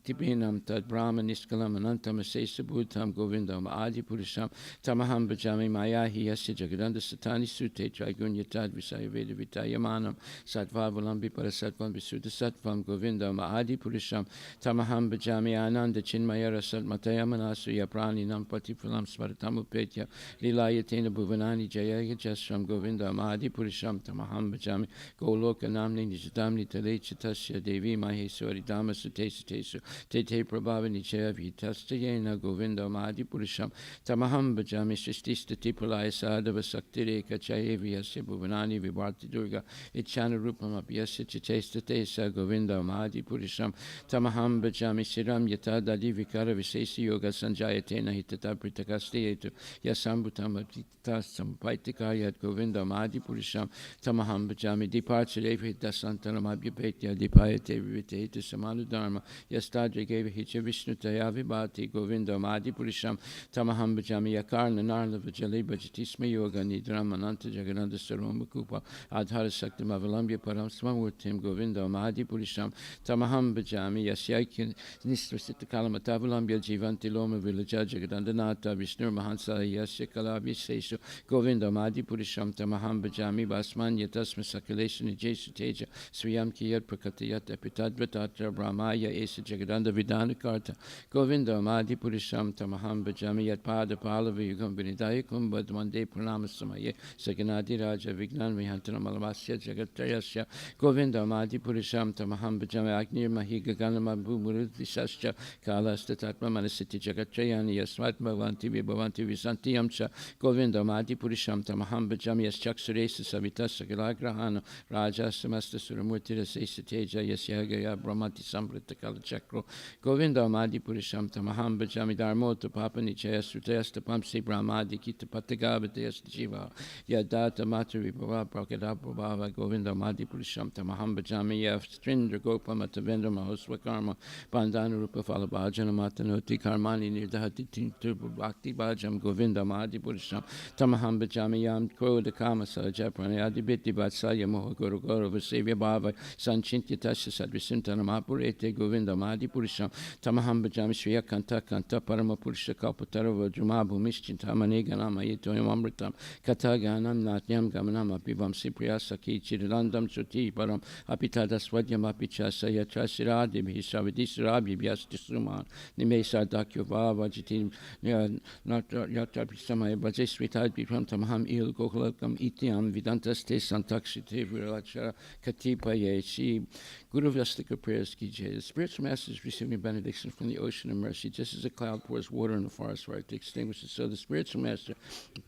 Tibinam Tad Brahma Niskalam Anantam Asesa Bhutam Govindam Adipurisham Tamaham Bhajami Mayahi Yasya Jagadanda Satani Sute Trigunya Tad Visaya Veda Vitayamanam Sattvavulambi Parasatvam Visuddha Sattvam Govindam Adipurisham Tamaham Bhajami Ananda Chinmaya Rasat Matayamanasu Yaprani Nampati Phulam Smaratam Upetya Lilayatena Bhuvanani Jaya Jasram Govindam Adipurisham Tamaham Bhajami Goloka Namni Nijadamni Tale Chitasya Devi Maheswari Dama Sutesu Tesu Tete Prabhavani Jaya Vitastayena Govindam Adipurisham Tamaham Bhajami Shristista Tipulaya Sadhava Saktireka Chayevi Yasya Bhuvanani Vibharti Durga Ichana Rupam Abhyasya Chitesta Tesa Govindam Adipurisham Tamaham Bhajami Siram Yata Dadi Vikara Visesi Yoga Sanjayatena Hitata Pritakasteyetu Yasambutam Abhitas Sampaitikayat Govindam Adipurisham Tamaham Bhajami Departure Dasantanam Abhyapetya Dipayate Vivitetu Samanudharma Yastadri Geva Hicha Vishnu Tayavibhati Govindam Adipurisham Tamaham Bhajami Yakarna Narla Vajali Bhajatisma Yoga Nidram Ananta Jagananda Saroma Kupa Adhara Saktam Avalambya Param Swamurtim Govindam Adipurisham Tamaham Bhajami Yasyaikin Nistvasita Kalamatavulambya Jivanti Loma Villaja Jagadandanata Vishnu Mahansa Yasya Kalabhi Seshu Govindam Adipurisham Tamaham Bhajami Basman Yatasma Sakaleshani Jesu Teja Swayam Kiyat Prakatayat Epitadvatatra Brahmaya Esa Jagadanda Vidana Karta Govindam Adipurisham Tamaham Bhajami Yat Pada Palavi Yugam Vinidayakum Badmande Pranamasamaya Saganadi Raja Vignan Vihantana Malamasya Jagatrayasya Govindam Adipurisham Tamaham Bhajami Agnir Mahiga Ganama Bhumuruti Sascha Kalasta Tatma Manasiti Jagatrayani Yasmat Bhavanti Vibhavanti Visanti Yamcha Govindam Adipurisham Tamaham Bhajami Yaschaksuresa Savita Sakalagrahana Raja Samasta Suramurti Rasesa Teja Yasyagaya Brahmati Sambrita Kalachakro Govinda Madi Purisham Tamaham Bajami Dharmota Papanichaya Sutesta Pamsi Brahmadi Kita Patagabhatayas Jiva Yadata Maturi Bhava Prakadabhava Govinda Madi Purisham Tamaham Bajami Yaf Strindra Gopama Tavendra Mahoswakarma Bandana Rupa Falabhajana Matanoti Karmani Nirdahati Turbo Bhakti Bhajam Govinda Madi Purisham Tamaham Bajami Yam Kroda Kama Sajaprani Adibiti Vatsalya Moha Guru Guru Vasevya Bhava Sanchintya Tasha Sadvisintana Mahapurete Govinda Madi Purisham Tamaham Bajami Shriya Kanta Kanta Parama Purusha Kalpatara Vajumabhu Mischintamani Ganama Yitoyam Amritam Kataganam Natyam Gamanam Apivam Sipriya Saki Chiridandam Suti Param Apitada Swadyam Apichasa Yatrasiradi Bhisavadisarabi Vyastisuman Nimesa Dakyo Bhava Jitim Yatrapisamaya Bhajisritad Bipram Tamaham Il Gokulakam Ityam Vidantas Te Santakshite Virachara Katipa Yechi Guru Vastika prayers Kijay. The spiritual master is receiving benediction from the ocean of mercy, just as a cloud pours water in the forest fire to extinguish it. So the spiritual master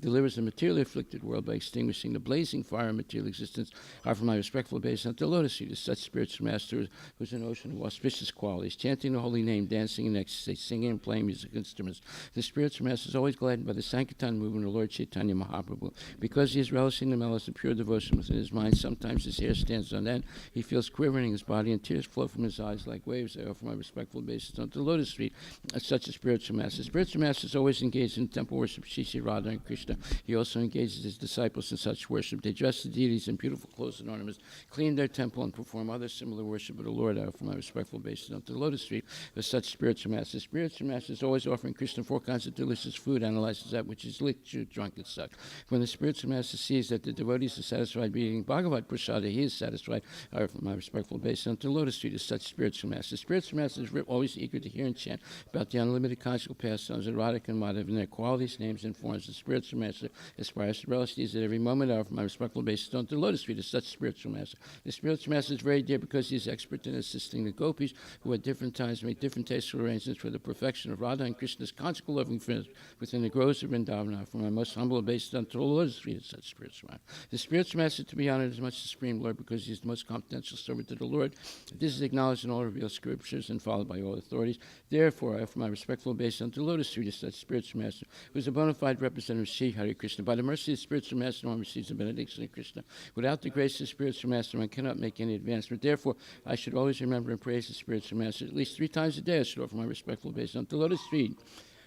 delivers the materially afflicted world by extinguishing the blazing fire of material existence. Offer my respectful obeisance at the lotus feet of such spiritual master who's an ocean of auspicious qualities, chanting the holy name, dancing in ecstasy, singing and playing musical instruments. The spiritual master is always gladdened by the Sankirtan movement of Lord Chaitanya Mahaprabhu. Because he is relishing the malice of pure devotion within his mind, sometimes his hair stands on end, he feels quivering in his body, and tears flow from his eyes like waves. I offer my respectful obeisance unto the lotus feet of such a spiritual master. The spiritual master is always engaged in temple worship, Shri Shri Radha and Krishna. He also engages his disciples in such worship. They dress the deities in beautiful clothes and ornaments, clean their temple, and perform other similar worship of the Lord. I offer my respectful obeisance unto the lotus feet of such spiritual master. The spiritual master is always offering Krishna 4 kinds of delicious food, analyzes that which is lit, chewed, drunk, and sucked. When the spiritual master sees that the devotees are satisfied by eating Bhagavad Prasada, he is satisfied. I offer my respectful obeisance unto the lotus feet of such spiritual master. Spiritual master is always eager to hear and chant about the unlimited conjugal pastimes of Radhika and Madhav and their qualities, names, and forms. The spiritual master aspires to relish these at every moment. I offer my respectful obeisance unto the lotus feet of such spiritual master. The spiritual master is very dear because he is expert in assisting the gopis who at different times make different tasteful arrangements for the perfection of Radha and Krishna's conjugal loving friends within the groves of Vrindavan. I offer my most humble obeisance unto the lotus feet of such spiritual master. The spiritual master to be honored is much the Supreme Lord because he is the most confidential servant to the Lord. This is acknowledged in all revealed scriptures and followed by all authorities. Therefore, I offer my respectful obeisance unto the lotus feet of such spiritual master, who is a bona fide representative of Sri Hare Krishna. By the mercy of the spiritual master, one receives the benediction of Krishna. Without the grace of the spiritual master, one cannot make any advancement. Therefore, I should always remember and praise the spiritual master. At least 3 times a day, I should offer my respectful obeisance unto the lotus feet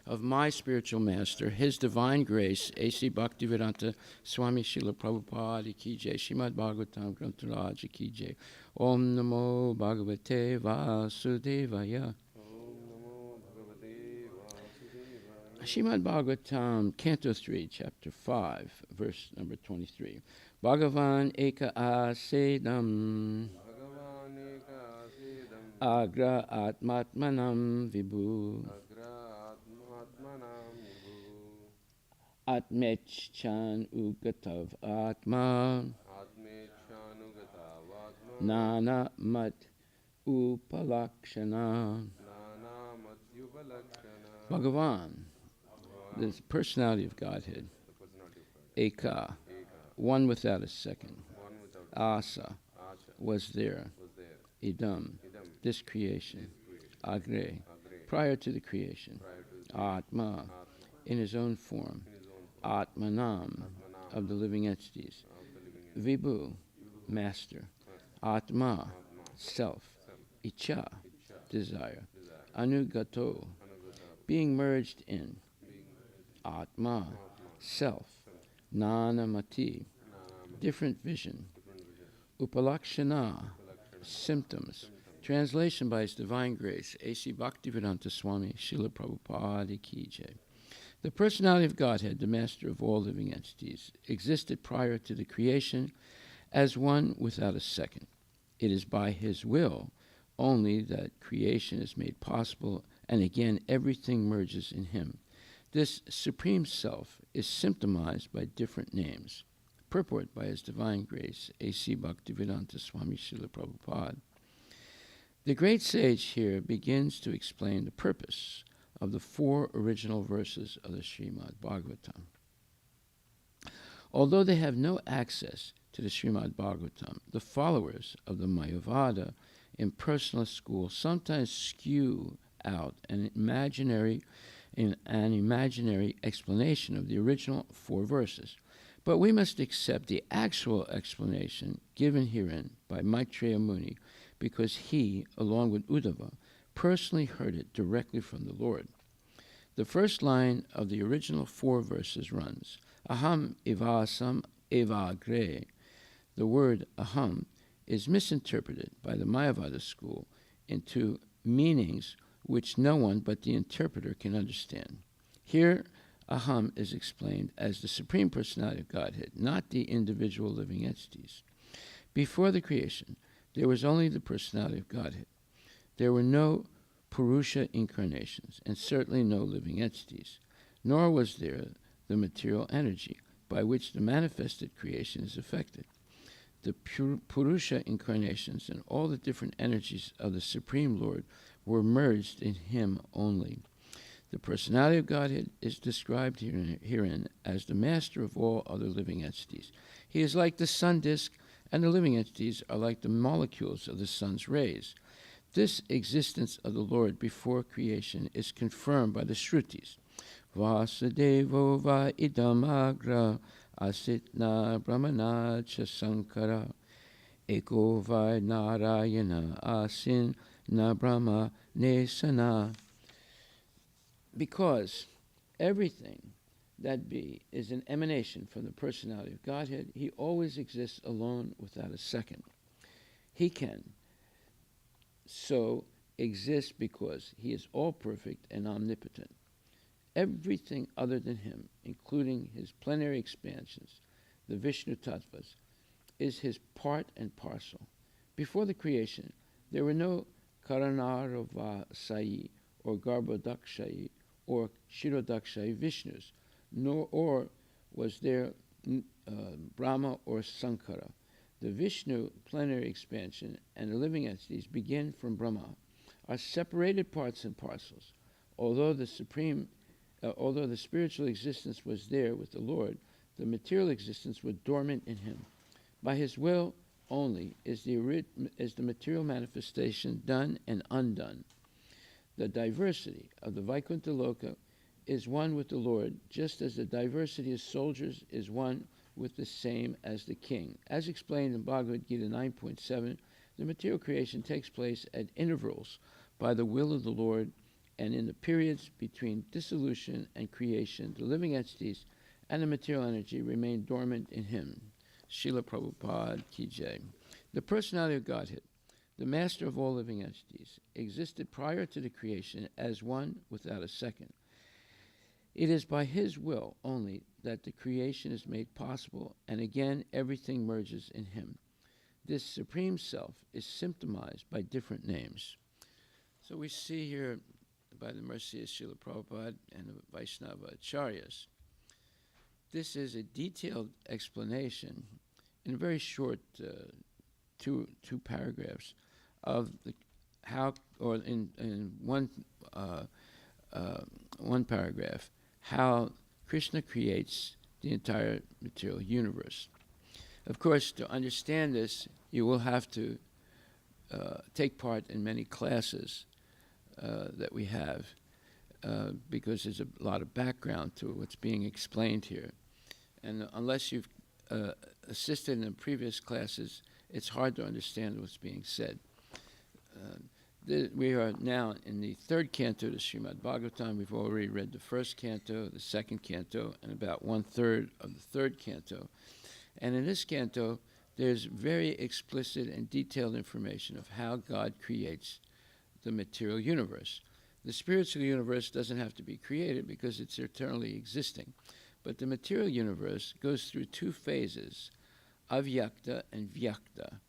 of my spiritual master, His Divine Grace, A.C. Bhaktivedanta Swami Srila Prabhupada Ki Jai, Srimad Bhagavatam Grantharaja Ki Jai. Om Namo Bhagavate Vasudevaya. Srimad Bhagavatam, Canto 3, Chapter 5, verse number 23. Bhagavan Eka Asedam Agra Atmatmanam Vibhu Atmechan Ugatav Atma Nana Mat Upalakshana. Bhagavan, the personality of Godhead, Eka, one without a second, Asa, was there, Idam, this creation, Agre, prior to the creation, Atma, in his own form, Atmanam, of the living entities, Vibhu, master, Atma, self, Icha, desire, Anugato, being merged in, Atma, self, Nanamati, different vision, Upalakshana, symptoms. Translation by His Divine Grace, A.C. Bhaktivedanta Swami Srila Prabhupada Ki Jai. The personality of Godhead, the master of all living entities, existed prior to the creation as one without a second. It is by His will only that creation is made possible, and again everything merges in Him. This Supreme Self is symptomized by different names. Purport by His Divine Grace, A.C. Bhaktivedanta Swami Srila Prabhupada. The great sage here begins to explain the purpose of the 4 original verses of the Srimad Bhagavatam. Although they have no access to the Srimad Bhagavatam, the followers of the Mayavada impersonalist school sometimes skew out an imaginary explanation of the original 4 verses. But we must accept the actual explanation given herein by Maitreya Muni because he, along with Uddhava, personally heard it directly from the Lord. The first line of the original 4 verses runs, Aham evasam evagre. The word aham is misinterpreted by the Mayavada school into meanings which no one but the interpreter can understand. Here, Aham is explained as the Supreme Personality of Godhead, not the individual living entities. Before the creation, there was only the Personality of Godhead. There were no Purusha incarnations, and certainly no living entities, nor was there the material energy by which the manifested creation is affected. The Purusha incarnations and all the different energies of the Supreme Lord were merged in Him only. The Personality of Godhead is described herein as the master of all other living entities. He is like the sun disk, and the living entities are like the molecules of the sun's rays. This existence of the Lord before creation is confirmed by the Shrutis. Vasudevo va idam agra asitna brahmana cha sankara eko va narayana asin na brahma nesana. Because everything that be is an emanation from the Personality of Godhead, He always exists alone without a second. He can so exist because He is all-perfect and omnipotent. Everything other than Him, including His plenary expansions, the Vishnu Tattvas, is His part and parcel. Before the creation, there were no Karanaravasayi or Garbhodakshayi or Shirodakshayi Vishnus, or was there Brahma or Sankara. The Vishnu plenary expansion and the living entities begin from Brahma, are separated parts and parcels. Although the spiritual existence was there with the Lord, the material existence was dormant in Him. By His will only is the material manifestation done and undone. The diversity of the Vaikuntha Loka is one with the Lord, just as the diversity of soldiers is one with the same as the king. As explained in Bhagavad Gita 9.7, the material creation takes place at intervals by the will of the Lord, and in the periods between dissolution and creation, the living entities and the material energy remain dormant in Him. Srila Prabhupada Ki Jai. The Personality of Godhead, the master of all living entities, existed prior to the creation as one without a second. It is by His will only that the creation is made possible, and again everything merges in Him. This Supreme Self is symptomized by different names. So we see here, by the mercy of Srila Prabhupada and the Vaishnava Acharyas, this is a detailed explanation in a very short two paragraphs of in one paragraph, how Krishna creates the entire material universe. Of course, to understand this, you will have to take part in many classes that we have, because there's a lot of background to what's being explained here. And unless you've assisted in previous classes, it's hard to understand what's being said. We are now in the 3rd canto of the Srimad Bhagavatam. We've already read the 1st canto, the 2nd canto, and about 1/3 of the 3rd canto. And in this canto, there's very explicit and detailed information of how God creates the material universe. The spiritual universe doesn't have to be created because it's eternally existing. But the material universe goes through 2 phases, avyakta and vyakta.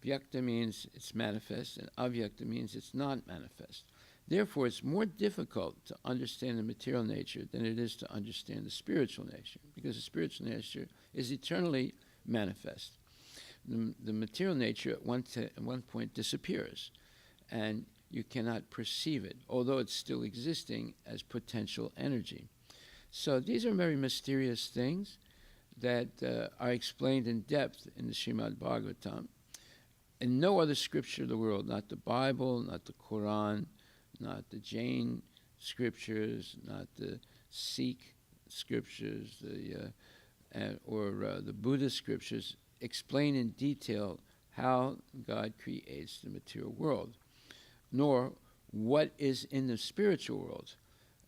Vyakta means it's manifest, and avyakta means it's not manifest. Therefore, it's more difficult to understand the material nature than it is to understand the spiritual nature, because the spiritual nature is eternally manifest. The material nature at one point disappears, and you cannot perceive it, although it's still existing as potential energy. So these are very mysterious things that are explained in depth in the Srimad Bhagavatam. in no other scripture of the world, not the Bible, not the Quran, not the Jain scriptures, not the Sikh scriptures, or the Buddhist scriptures, explain in detail how God creates the material world, nor what is in the spiritual world.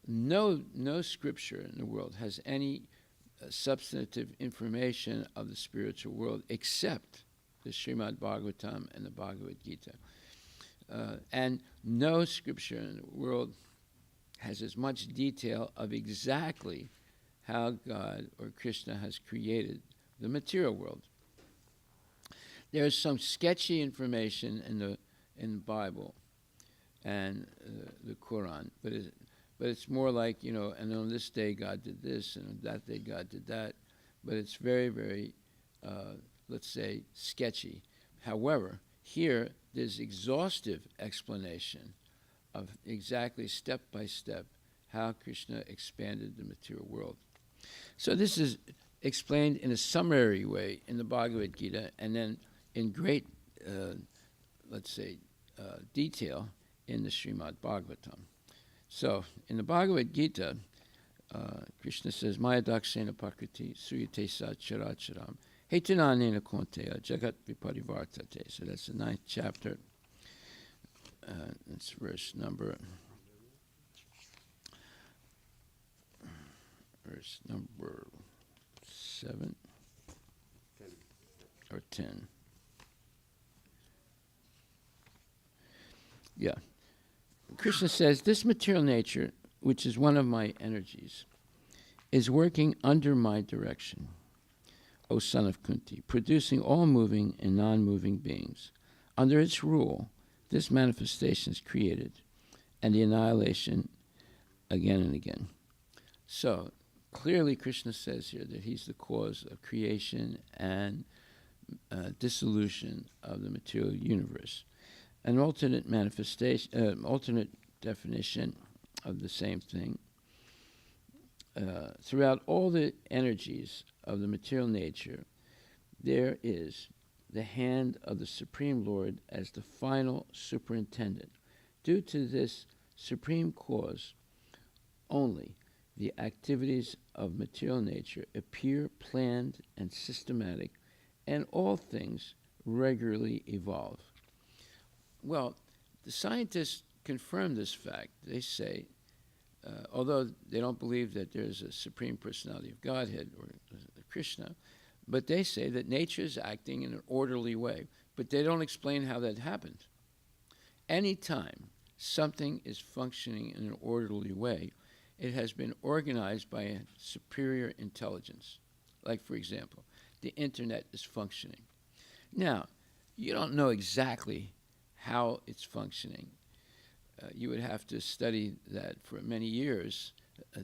No scripture in the world has any substantive information of the spiritual world except the Srimad Bhagavatam and the Bhagavad Gita. And no scripture in the world has as much detail of exactly how God or Krishna has created the material world. There is some sketchy information in the Bible and the Quran, but it's more like, and on this day God did this, and on that day God did that, but it's very, very, let's say, sketchy. However, here there's exhaustive explanation of exactly step by step how Krishna expanded the material world. So this is explained in a summary way in the Bhagavad Gita, and then in great, detail in the Srimad Bhagavatam. So in the Bhagavad Gita, Krishna says, Maya dakshena prakriti suyate sa characharam hetananena konteya jagat viparivartate. So that's the 9th chapter. That's verse number 7 or 10. Yeah. Krishna says, this material nature, which is one of my energies, is working under my direction, O son of Kunti, producing all moving and non-moving beings. Under its rule, this manifestation is created, and the annihilation again and again. So, clearly Krishna says here that he's the cause of creation and dissolution of the material universe. An alternate manifestation, alternate definition of the same thing. Throughout all the energies of the material nature, there is the hand of the Supreme Lord as the final superintendent. Due to this supreme cause, only the activities of material nature appear planned and systematic, and all things regularly evolve. Well, the scientists confirm this fact. They say, although they don't believe that there's a Supreme Personality of Godhead or Krishna, but they say that nature is acting in an orderly way, but they don't explain how that happened. Anytime something is functioning in an orderly way, it has been organized by a superior intelligence. Like, for example, the internet is functioning. Now, you don't know exactly how it's functioning. You would have to study that for many years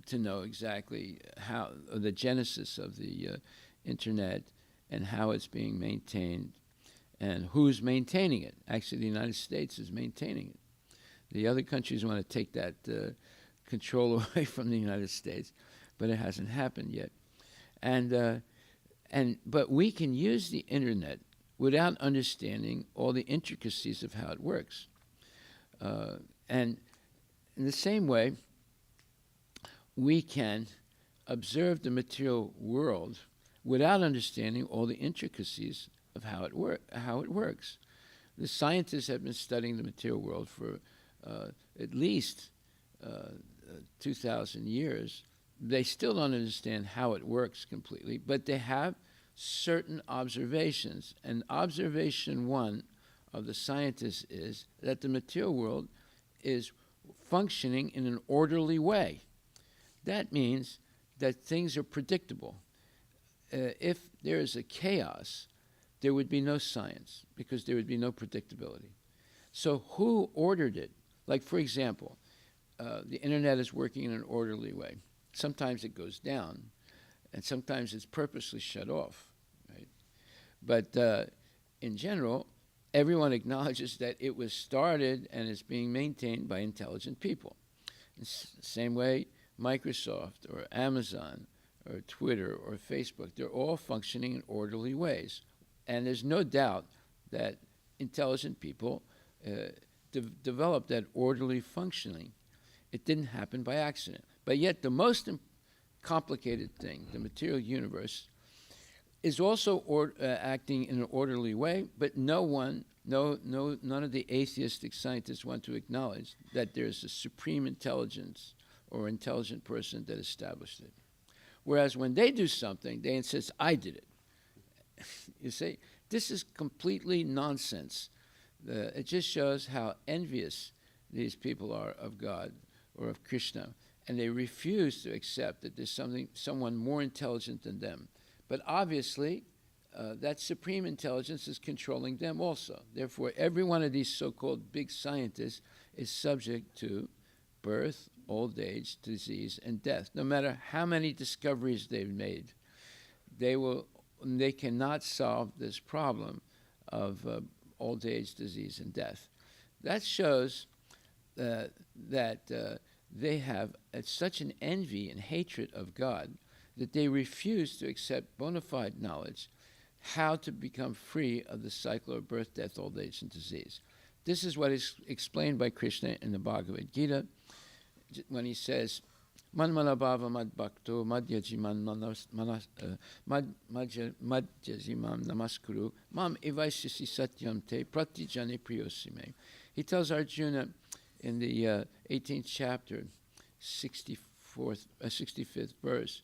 to know exactly how the genesis of the internet and how it's being maintained and who's maintaining it. Actually, the United States is maintaining it. The other countries want to take that control away from the United States, but it hasn't happened yet. But we can use the internet without understanding all the intricacies of how it works. And in the same way, we can observe the material world without understanding all the intricacies of how it works. The scientists have been studying the material world for at least 2,000 years. They still don't understand how it works completely, but they have certain observations. And observation one of the scientists is that the material world is functioning in an orderly way. That means that things are predictable. If there is a chaos, there would be no science because there would be no predictability. So who ordered it? Like, for example, the internet is working in an orderly way. Sometimes it goes down, and sometimes it's purposely shut off, right? But in general, everyone acknowledges that it was started and is being maintained by intelligent people. In the same way, Microsoft or Amazon or Twitter or Facebook, they're all functioning in orderly ways. And there's no doubt that intelligent people develop that orderly functioning. It didn't happen by accident. But yet the most complicated thing, the material universe, is also acting in an orderly way, but none of the atheistic scientists want to acknowledge that there's a supreme intelligence or intelligent person that established it. Whereas when they do something, they insist, I did it. You see, this is completely nonsense. It just shows how envious these people are of God or of Krishna, and they refuse to accept that there's someone more intelligent than them. But obviously, that supreme intelligence is controlling them also. Therefore, every one of these so-called big scientists is subject to birth, old age, disease, and death. No matter how many discoveries they've made, they cannot solve this problem of old age, disease, and death. That shows that they have such an envy and hatred of God that they refuse to accept bona fide knowledge how to become free of the cycle of birth, death, old age, and disease. This is what is explained by Krishna in the Bhagavad Gita when he says, Manmana bhava mad bhakto madhyajimam namaskuru mam evaishyasi satyam te pratijane priyosime. He tells Arjuna in the 18th chapter, 65th verse,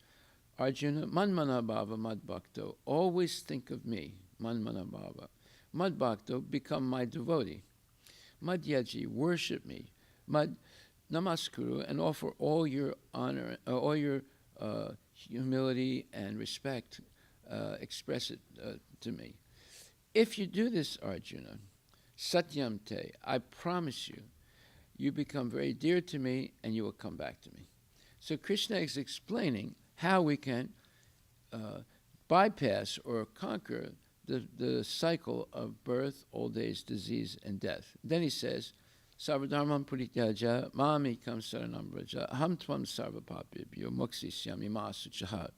Arjuna, Manmana bhava mad bhakto, always think of me, Manmana bhava. Mad bhakto, become my devotee. Madhyaji, worship me. Mad namaskuru, and offer all your honor, all your humility and respect, express it to me. If you do this, Arjuna, satyam te, I promise you, you become very dear to me and you will come back to me. So Krishna is explaining how we can bypass or conquer the cycle of birth, old age, disease, and death. Then he says, Sarvadharmam purityaja mamekam saranam vraja aham tvam sarvapapibhyo moksisyami ma suchaha.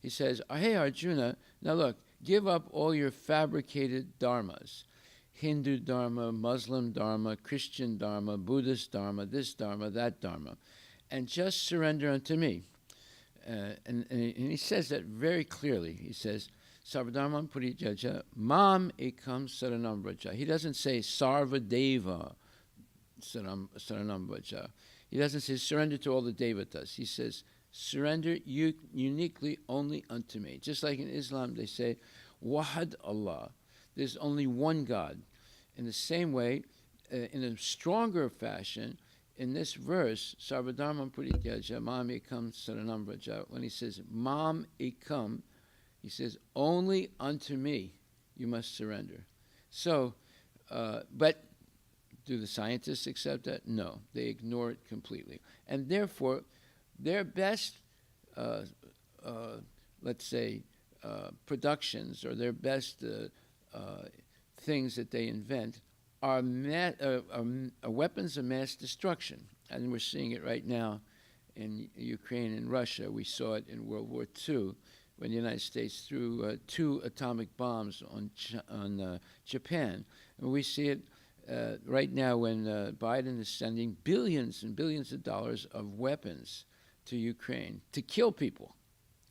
He says, hey Arjuna, now look, give up all your fabricated dharmas. Hindu dharma, Muslim dharma, Christian dharma, Buddhist dharma, this dharma, that dharma, and just surrender unto me. And he says that very clearly. He says, Sarvadharmam purityaja mam ekam saranam vraja. He doesn't say sarvadeva saranam vraja. He doesn't say surrender to all the devatas. He says surrender you uniquely only unto me. Just like in Islam they say wahad Allah. There's only one God. In the same way, in a stronger fashion, in this verse, Sarvadharmam purityaja mam ekam saranam vraja, when he says mam ekam, he says only unto me you must surrender. So, but do the scientists accept that? No, they ignore it completely. And therefore, their best, let's say, productions or their best things that they invent are weapons of mass destruction. And we're seeing it right now in Ukraine and Russia. We saw it in World War II when the United States threw 2 atomic bombs on Japan. And we see it right now when Biden is sending billions and billions of dollars of weapons to Ukraine to kill people,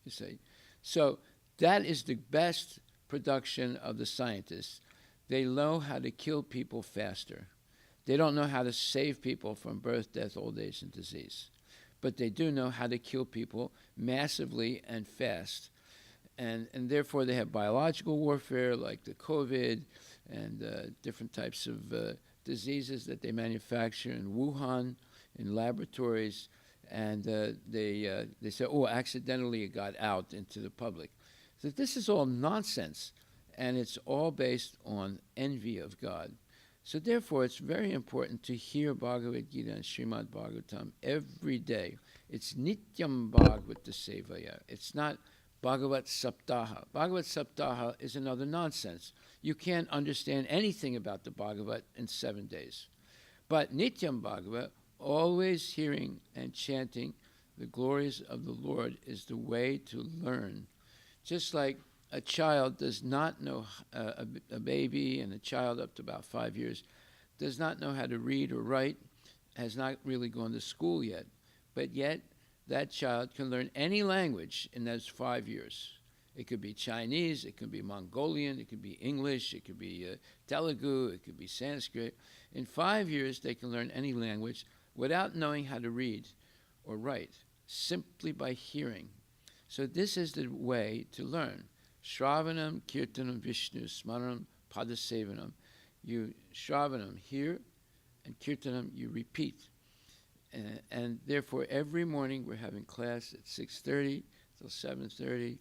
you see. So that is the best production of the scientists. They know how to kill people faster. They don't know how to save people from birth, death, old age, and disease. But they do know how to kill people massively and fast. And therefore they have biological warfare like the COVID and different types of diseases that they manufacture in Wuhan, in laboratories. And they say, oh, accidentally it got out into the public. So this is all nonsense. And it's all based on envy of God. So therefore, it's very important to hear Bhagavad Gita and Srimad Bhagavatam every day. It's Nityam Bhagavata Sevaya. It's not Bhagavat Saptaha. Bhagavat Saptaha is another nonsense. You can't understand anything about the Bhagavat in 7 days. But Nityam Bhagavat, always hearing and chanting the glories of the Lord, is the way to learn. Just like a child does not know, a baby and a child up to about 5 years does not know how to read or write, has not really gone to school yet, but yet that child can learn any language in those 5 years. It could be Chinese, it could be Mongolian, it could be English, it could be Telugu, it could be Sanskrit. In 5 years, they can learn any language without knowing how to read or write, simply by hearing. So this is the way to learn. Shravanam, Kirtanam, Vishnu, Smaranam, Padasevanam. You Shravanam, hear, and Kirtanam, you repeat. And therefore, every morning we're having class at 6:30 till 7:30.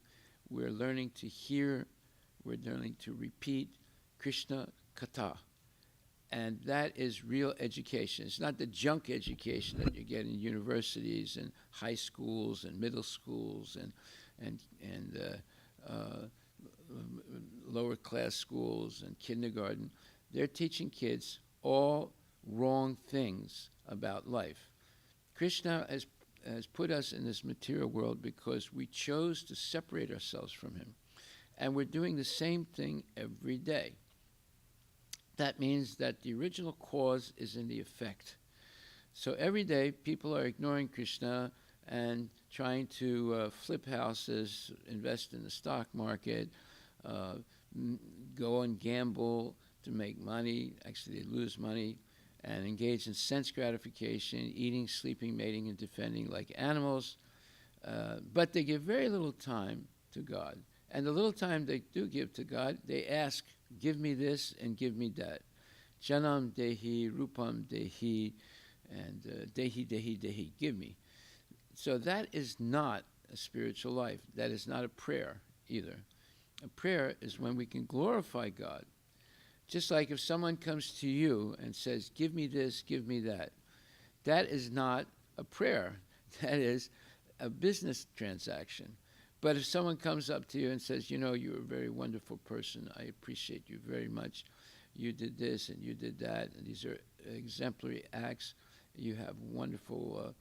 We're learning to hear, we're learning to repeat Krishna Katha. And that is real education. It's not the junk education that you get in universities and high schools and middle schools and lower class schools and kindergarten. They're teaching kids all wrong things about life. Krishna has put us in this material world because we chose to separate ourselves from him. And we're doing the same thing every day. That means that the original cause is in the effect. So every day people are ignoring Krishna and trying to flip houses, invest in the stock market, go and gamble to make money. Actually, they lose money, and engage in sense gratification, eating, sleeping, mating, and defending like animals. But they give very little time to God. And the little time they do give to God, they ask, give me this and give me that. Janam dehi, rupam dehi, and dehi, dehi, dehi, give me. So that is not a spiritual life. That is not a prayer either. A prayer is when we can glorify God. Just like if someone comes to you and says, give me this, give me that. That is not a prayer. That is a business transaction. But if someone comes up to you and says, you know, you're a very wonderful person, I appreciate you very much, you did this and you did that, and these are exemplary acts, you have wonderful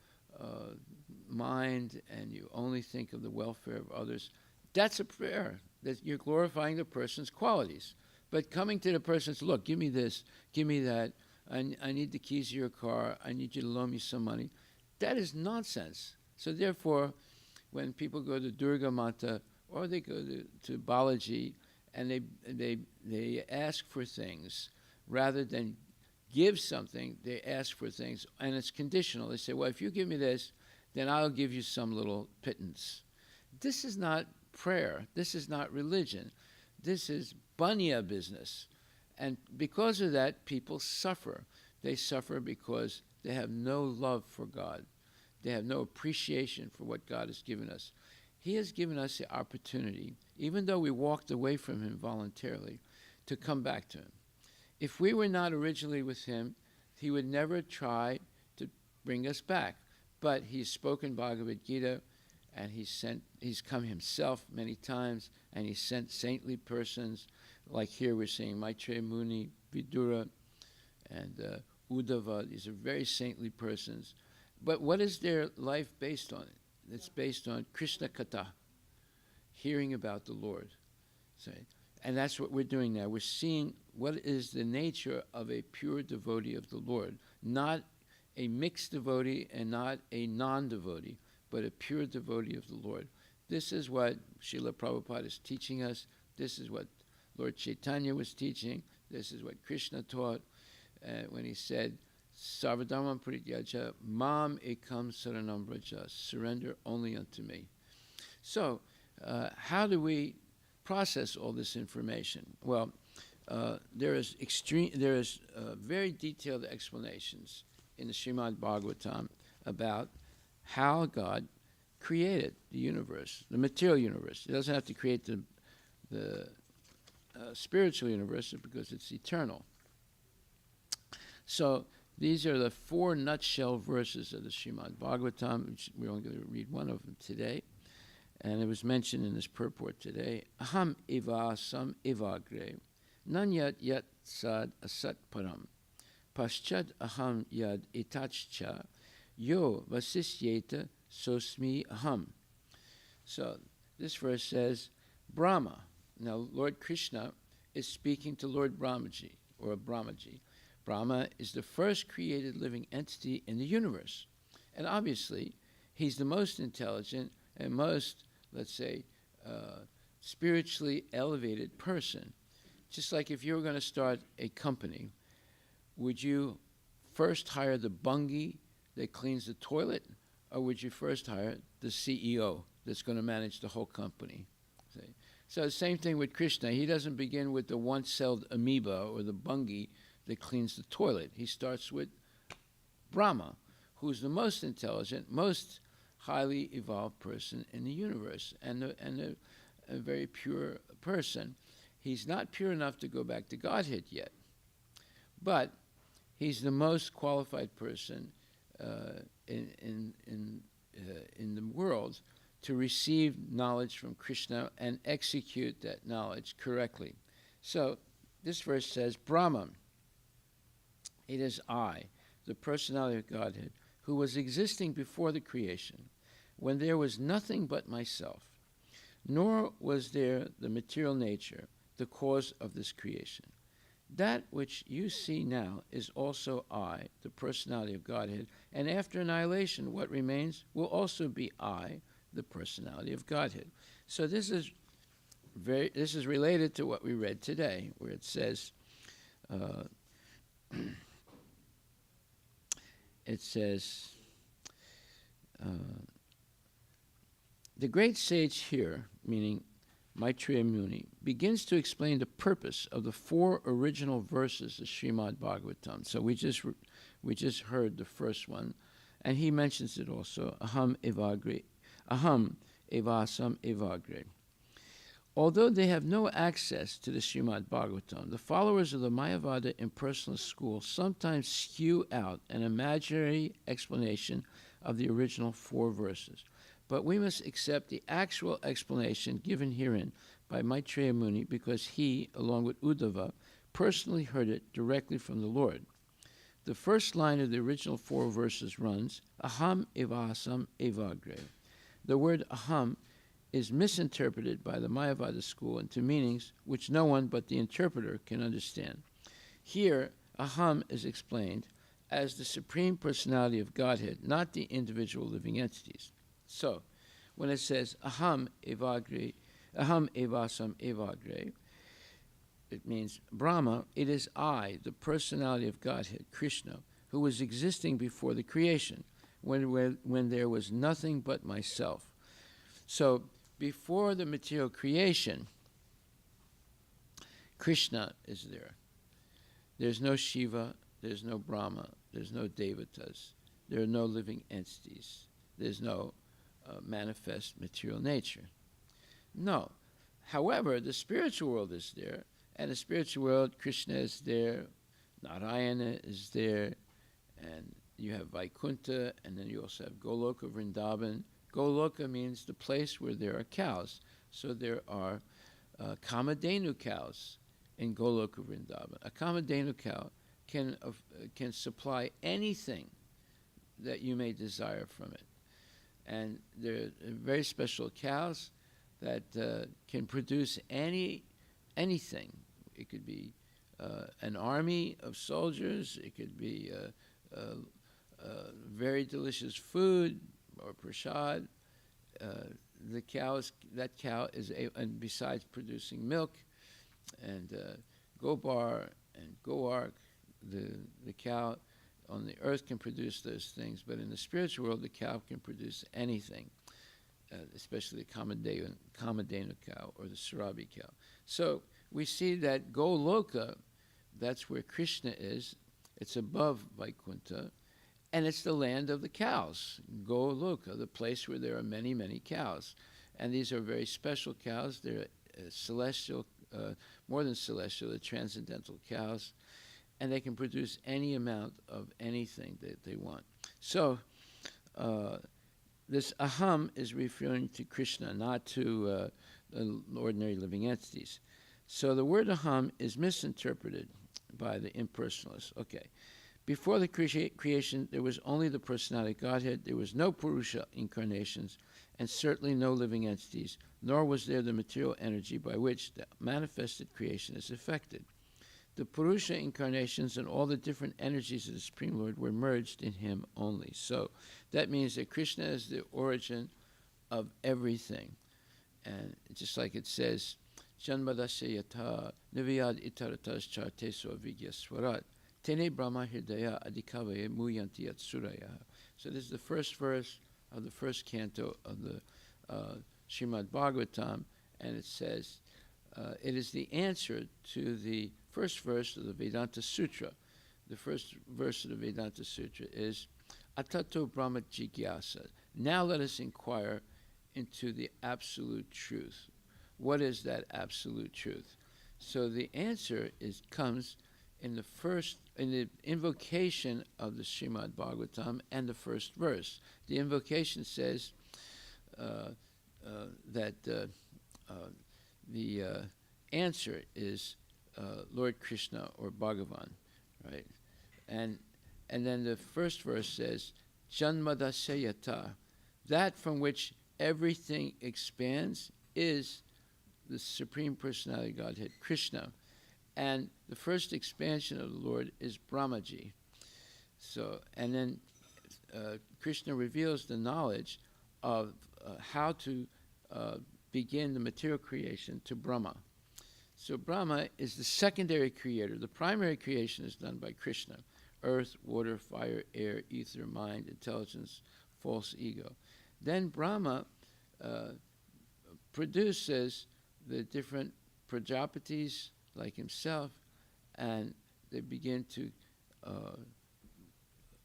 mind, and you only think of the welfare of others, that's a prayer. That you're glorifying the person's qualities. But coming to the person and saying, look, give me this, give me that, I need the keys to your car, I need you to loan me some money, that is nonsense. So therefore, when people go to Durga Mata or they go to Balaji and they ask for things, rather than give something, they ask for things, and it's conditional. They say, well, if you give me this, then I'll give you some little pittance. This is not prayer. This is not religion. This is banya business. And because of that, people suffer. They suffer because they have no love for God. They have no appreciation for what God has given us. He has given us the opportunity, even though we walked away from him voluntarily, to come back to him. If we were not originally with him, he would never try to bring us back. But he's spoken Bhagavad Gita, and he's come himself many times, and he sent saintly persons, like here we're seeing Maitreya Muni, Vidura, and Uddhava. These are very saintly persons. But what is their life based on? It's based on Krishna Katha, hearing about the Lord. And that's what we're doing now. We're seeing what is the nature of a pure devotee of the Lord, not a mixed devotee and not a non-devotee, but a pure devotee of the Lord. This is what Srila Prabhupada is teaching us. This is what Lord Chaitanya was teaching. This is what Krishna taught when he said, Sarvadharma Parityaja, Mam Ekam Saranam Vraja, surrender only unto me. So, how do we process all this information? Well, there is very detailed explanations in the Srimad Bhagavatam about how God created the universe, the material universe. He doesn't have to create the spiritual universe because it's eternal. So these are the 4 nutshell verses of the Srimad Bhagavatam, which we're only going to read one of them today. And it was mentioned in this purport today. Aham eva sam evagre, nanyat yat sad asat param, paschad aham yad etachcha, yo vasisyeta sosmi aham. So this verse says, Brahma, Now, Lord Krishna is speaking to Lord Brahmaji, or Brahmaji. Brahma is the first created living entity in the universe. And obviously, he's the most intelligent and most, let's say, spiritually elevated person. Just like if you were going to start a company, would you first hire the bungie that cleans the toilet, or would you first hire the CEO that's going to manage the whole company? See? So the same thing with Krishna. He doesn't begin with the one-celled amoeba or the bungie that cleans the toilet. He starts with Brahma, who's the most intelligent, most highly evolved person in the universe, and a very pure person. He's not pure enough to go back to Godhead yet, but he's the most qualified person in the world to receive knowledge from Krishna and execute that knowledge correctly. So this verse says, Brahman, it is I, the personality of Godhead, who was existing before the creation, when there was nothing but myself, nor was there the material nature, the cause of this creation. That which you see now is also I, the personality of Godhead, and after annihilation, what remains will also be I, the personality of Godhead. So this is related to what we read today, where it says, the great sage here, meaning Maitreya Muni, begins to explain the purpose of the 4 original verses of Srimad Bhagavatam. So we just heard the first one, and he mentions it also, Aham evasam evagre. Although they have no access to the Srimad Bhagavatam, the followers of the Mayavada impersonalist school sometimes spew out an imaginary explanation of the original 4 verses. But we must accept the actual explanation given herein by Maitreya Muni because he, along with Uddhava, personally heard it directly from the Lord. The first line of the original 4 verses runs, Aham evasam evagre. The word aham is misinterpreted by the Mayavada school into meanings which no one but the interpreter can understand. Here, aham is explained as the Supreme Personality of Godhead, not the individual living entities. So, when it says aham evagre, aham evasam evagre, it means Brahma, it is I, the personality of Godhead, Krishna, who was existing before the creation, when there was nothing but myself. So, before the material creation, Krishna is there. There's no Shiva, there's no Brahma, there's no Devatas, there are no living entities, there's no manifest material nature. No. However, the spiritual world is there, and the spiritual world, Krishna is there, Narayana is there, and you have Vaikuntha, and then you also have Goloka Vrindavan. Goloka means the place where there are cows. So there are Kamadhenu cows in Goloka Vrindavan. A Kamadhenu cow can supply anything that you may desire from it. And they're very special cows that can produce anything. It could be an army of soldiers. It could be very delicious food or prasad. That cow is and besides producing milk and gobar and goark, the cow on the earth can produce those things, but in the spiritual world, the cow can produce anything, especially the Kamadhenu cow or the Surabi cow. So we see that Goloka, that's where Krishna is. It's above Vaikuntha, and it's the land of the cows, Goloka, the place where there are many, many cows. And these are very special cows. They're celestial, more than celestial, they're transcendental cows. And they can produce any amount of anything that they want. So this aham is referring to Krishna, not to the ordinary living entities. So the word aham is misinterpreted by the impersonalists. Okay. Before the creation, there was only the personality of Godhead. There was no Purusha incarnations, and certainly no living entities, nor was there the material energy by which the manifested creation is effected. The Purusha incarnations and all the different energies of the Supreme Lord were merged in him only. So that means that Krishna is the origin of everything. And just like it says, Janmadasya yata niviyad itaratas charteso avidya swarat tene brahma hirdaya adhikavaye muyanti suraya. So this is the first verse of the first canto of the Srimad Bhagavatam, and it says, it is the answer to the first verse of the Vedanta Sutra. The first verse of the Vedanta Sutra is, Atato Brahma Jigyasa. Now let us inquire into the absolute truth. What is that absolute truth? So the answer comes in the invocation of the Srimad Bhagavatam and the first verse. The invocation says that the answer is Lord Krishna or Bhagavan, right? And then the first verse says, Janmadasayata, that from which everything expands is the Supreme Personality of Godhead, Krishna. And the first expansion of the Lord is Brahmaji. So, and then Krishna reveals the knowledge of how to begin the material creation to Brahma. So Brahma is the secondary creator. The primary creation is done by Krishna: earth, water, fire, air, ether, mind, intelligence, false ego. Then Brahma produces the different Prajapatis like himself, and they begin to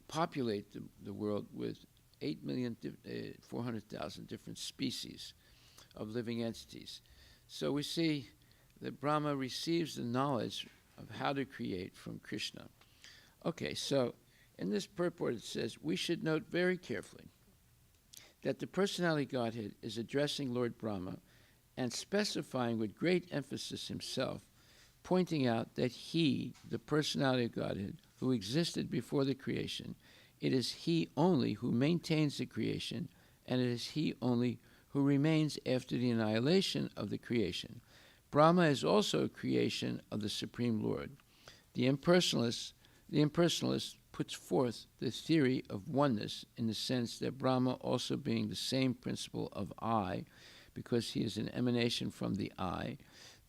populate the world with 8,400,000 different species of living entities. So we see that Brahma receives the knowledge of how to create from Krishna. Okay, so in this purport it says, we should note very carefully that the Personality Godhead is addressing Lord Brahma and specifying with great emphasis himself, pointing out that he, the Personality of Godhead, who existed before the creation, it is he only who maintains the creation, and it is he only who remains after the annihilation of the creation. Brahma is also a creation of the Supreme Lord. The impersonalist puts forth the theory of oneness in the sense that Brahma, also being the same principle of I, because he is an emanation from the I,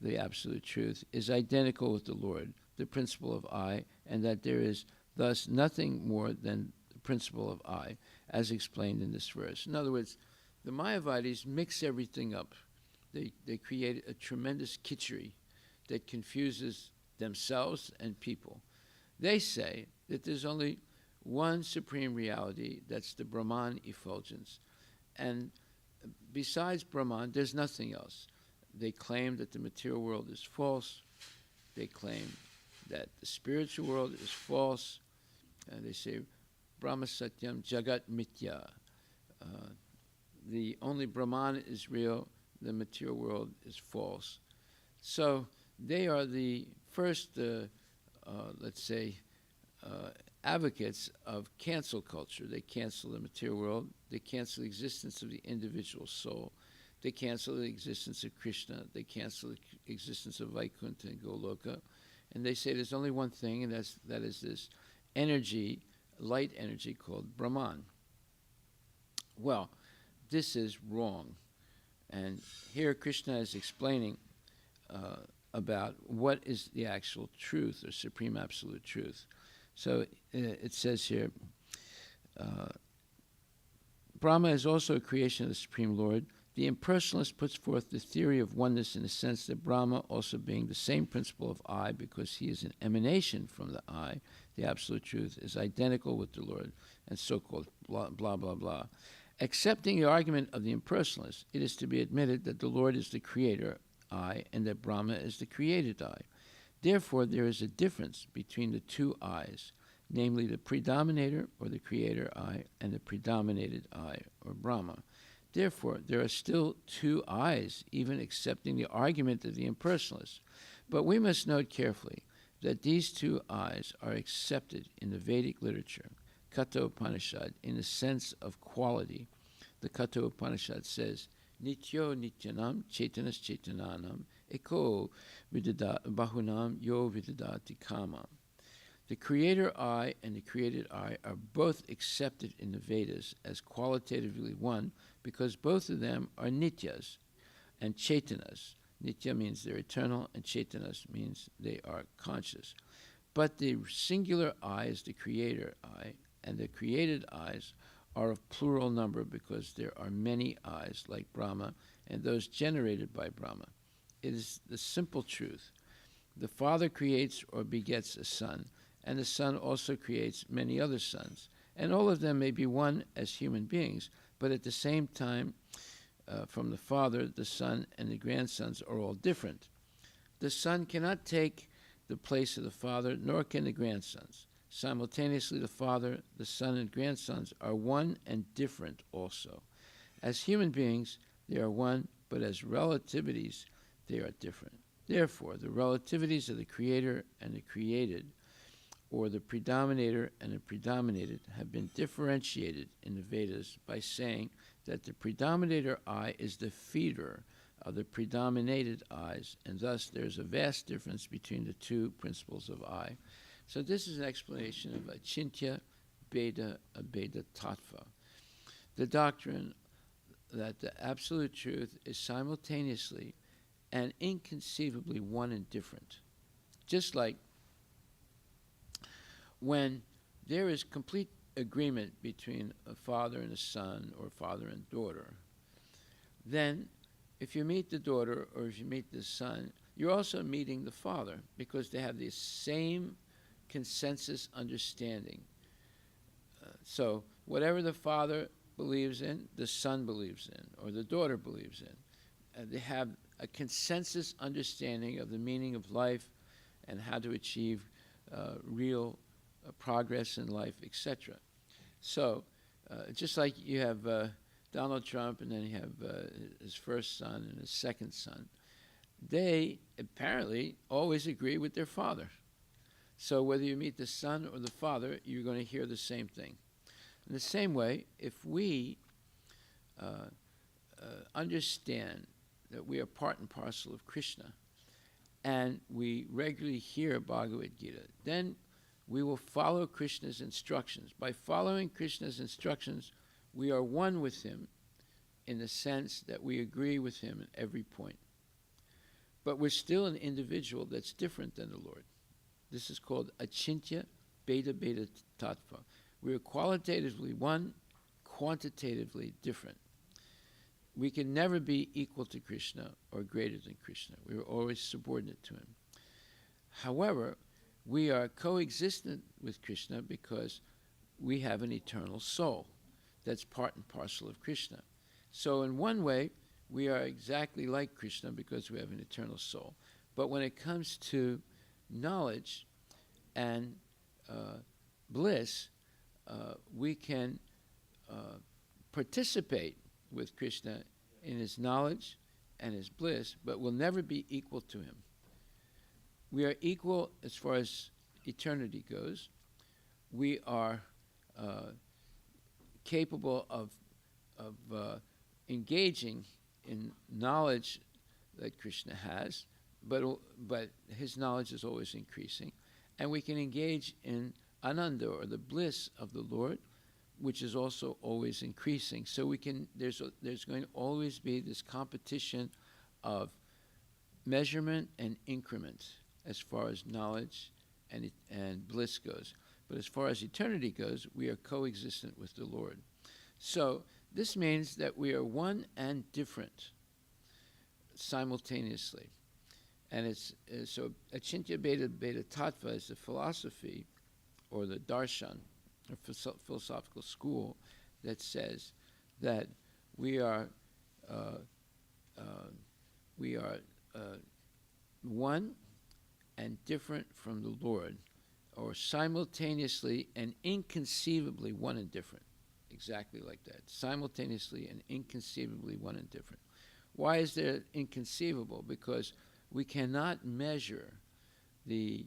the Absolute Truth, is identical with the Lord, the principle of I, and that there is thus nothing more than the principle of I, as explained in this verse. In other words, the Mayavadis mix everything up. They create a tremendous kitchery that confuses themselves and people. They say that there's only one supreme reality, that's the Brahman effulgence. And besides Brahman, there's nothing else. They claim that the material world is false. They claim that the spiritual world is false. And they say, Brahma Satyam Jagat Mithya. The only Brahman is real, the material world is false. So they are the first, advocates of cancel culture. They cancel the material world. They cancel the existence of the individual soul. They cancel the existence of Krishna. They cancel the existence of Vaikuntha and Goloka. And they say there's only one thing, and that is this energy, light energy called Brahman. Well, this is wrong. And here Krishna is explaining about what is the actual truth, or supreme absolute truth. So it says here, Brahma is also a creation of the Supreme Lord. The impersonalist puts forth the theory of oneness in the sense that Brahma, also being the same principle of I, because he is an emanation from the I, the Absolute Truth, is identical with the Lord, and so-called blah, blah, blah, blah. Accepting the argument of the impersonalist, it is to be admitted that the Lord is the creator I, and that Brahma is the created I. Therefore, there is a difference between the two I's, namely the predominator, or the creator I, and the predominated I, or Brahma. Therefore, there are still two I's, even accepting the argument of the impersonalist. But we must note carefully that these two I's are accepted in the Vedic literature, Katha Upanishad, in the sense of quality. The Katha Upanishad says, Nityo Nityanam Chaitanas Chaitananam Eko Bahunam Yo Vidadati Kamam. The creator I and the created I are both accepted in the Vedas as qualitatively one because both of them are nityas and chaitanas. Nitya means they're eternal and chaitanas means they are conscious. But the singular I is the creator I, and the created I's are of plural number because there are many I's like Brahma and those generated by Brahma. It is the simple truth. The Father creates or begets a son, and the Son also creates many other sons. And all of them may be one as human beings, but at the same time, from the Father, the Son, and the grandsons are all different. The Son cannot take the place of the Father, nor can the grandsons. Simultaneously, the Father, the Son, and grandsons are one and different also. As human beings, they are one, but as relativities, they are different. Therefore, the relativities of the Creator and the created, or the predominator and the predominated, have been differentiated in the Vedas by saying that the predominator I is the feeder of the predominated I's, and thus there's a vast difference between the two principles of I. So this is an explanation of Achintya Bheda Abheda Tattva, the doctrine that the absolute truth is simultaneously and inconceivably one and different. Just like when there is complete agreement between a father and a son or father and daughter, then if you meet the daughter or if you meet the son, you're also meeting the father because they have the same consensus understanding. So whatever the father believes in, the son believes in, or the daughter believes in. They have a consensus understanding of the meaning of life and how to achieve real progress in life, etc. So just like you have Donald Trump and then you have his first son and his second son, they apparently always agree with their father. So whether you meet the son or the father, you're going to hear the same thing. In the same way, if we understand that we are part and parcel of Krishna, and we regularly hear Bhagavad Gita, then we will follow Krishna's instructions. By following Krishna's instructions, we are one with him in the sense that we agree with him at every point. But we're still an individual that's different than the Lord. This is called Achintya Bheda Bheda Tattva. We are qualitatively one, quantitatively different. We can never be equal to Krishna or greater than Krishna. We are always subordinate to him. However, we are coexistent with Krishna because we have an eternal soul that's part and parcel of Krishna. So in one way, we are exactly like Krishna because we have an eternal soul. But when it comes to knowledge and bliss, we can participate with Krishna in his knowledge and his bliss, but will never be equal to him. We are equal as far as eternity goes. We are capable of engaging in knowledge that Krishna has, but his knowledge is always increasing. And we can engage in ananda, or the bliss of the Lord, which is also always increasing. So we can. There's going to always be this competition of measurement and increment as far as knowledge and bliss goes. But as far as eternity goes, we are coexistent with the Lord. So this means that we are one and different simultaneously. And it's so Achintya Bheda Bheda Tattva is the philosophy or the darshan, or philosophical school, that says that we are one and different from the Lord, or simultaneously and inconceivably one and different. Exactly like that. Simultaneously and inconceivably one and different. Why is there inconceivable? Because we cannot measure the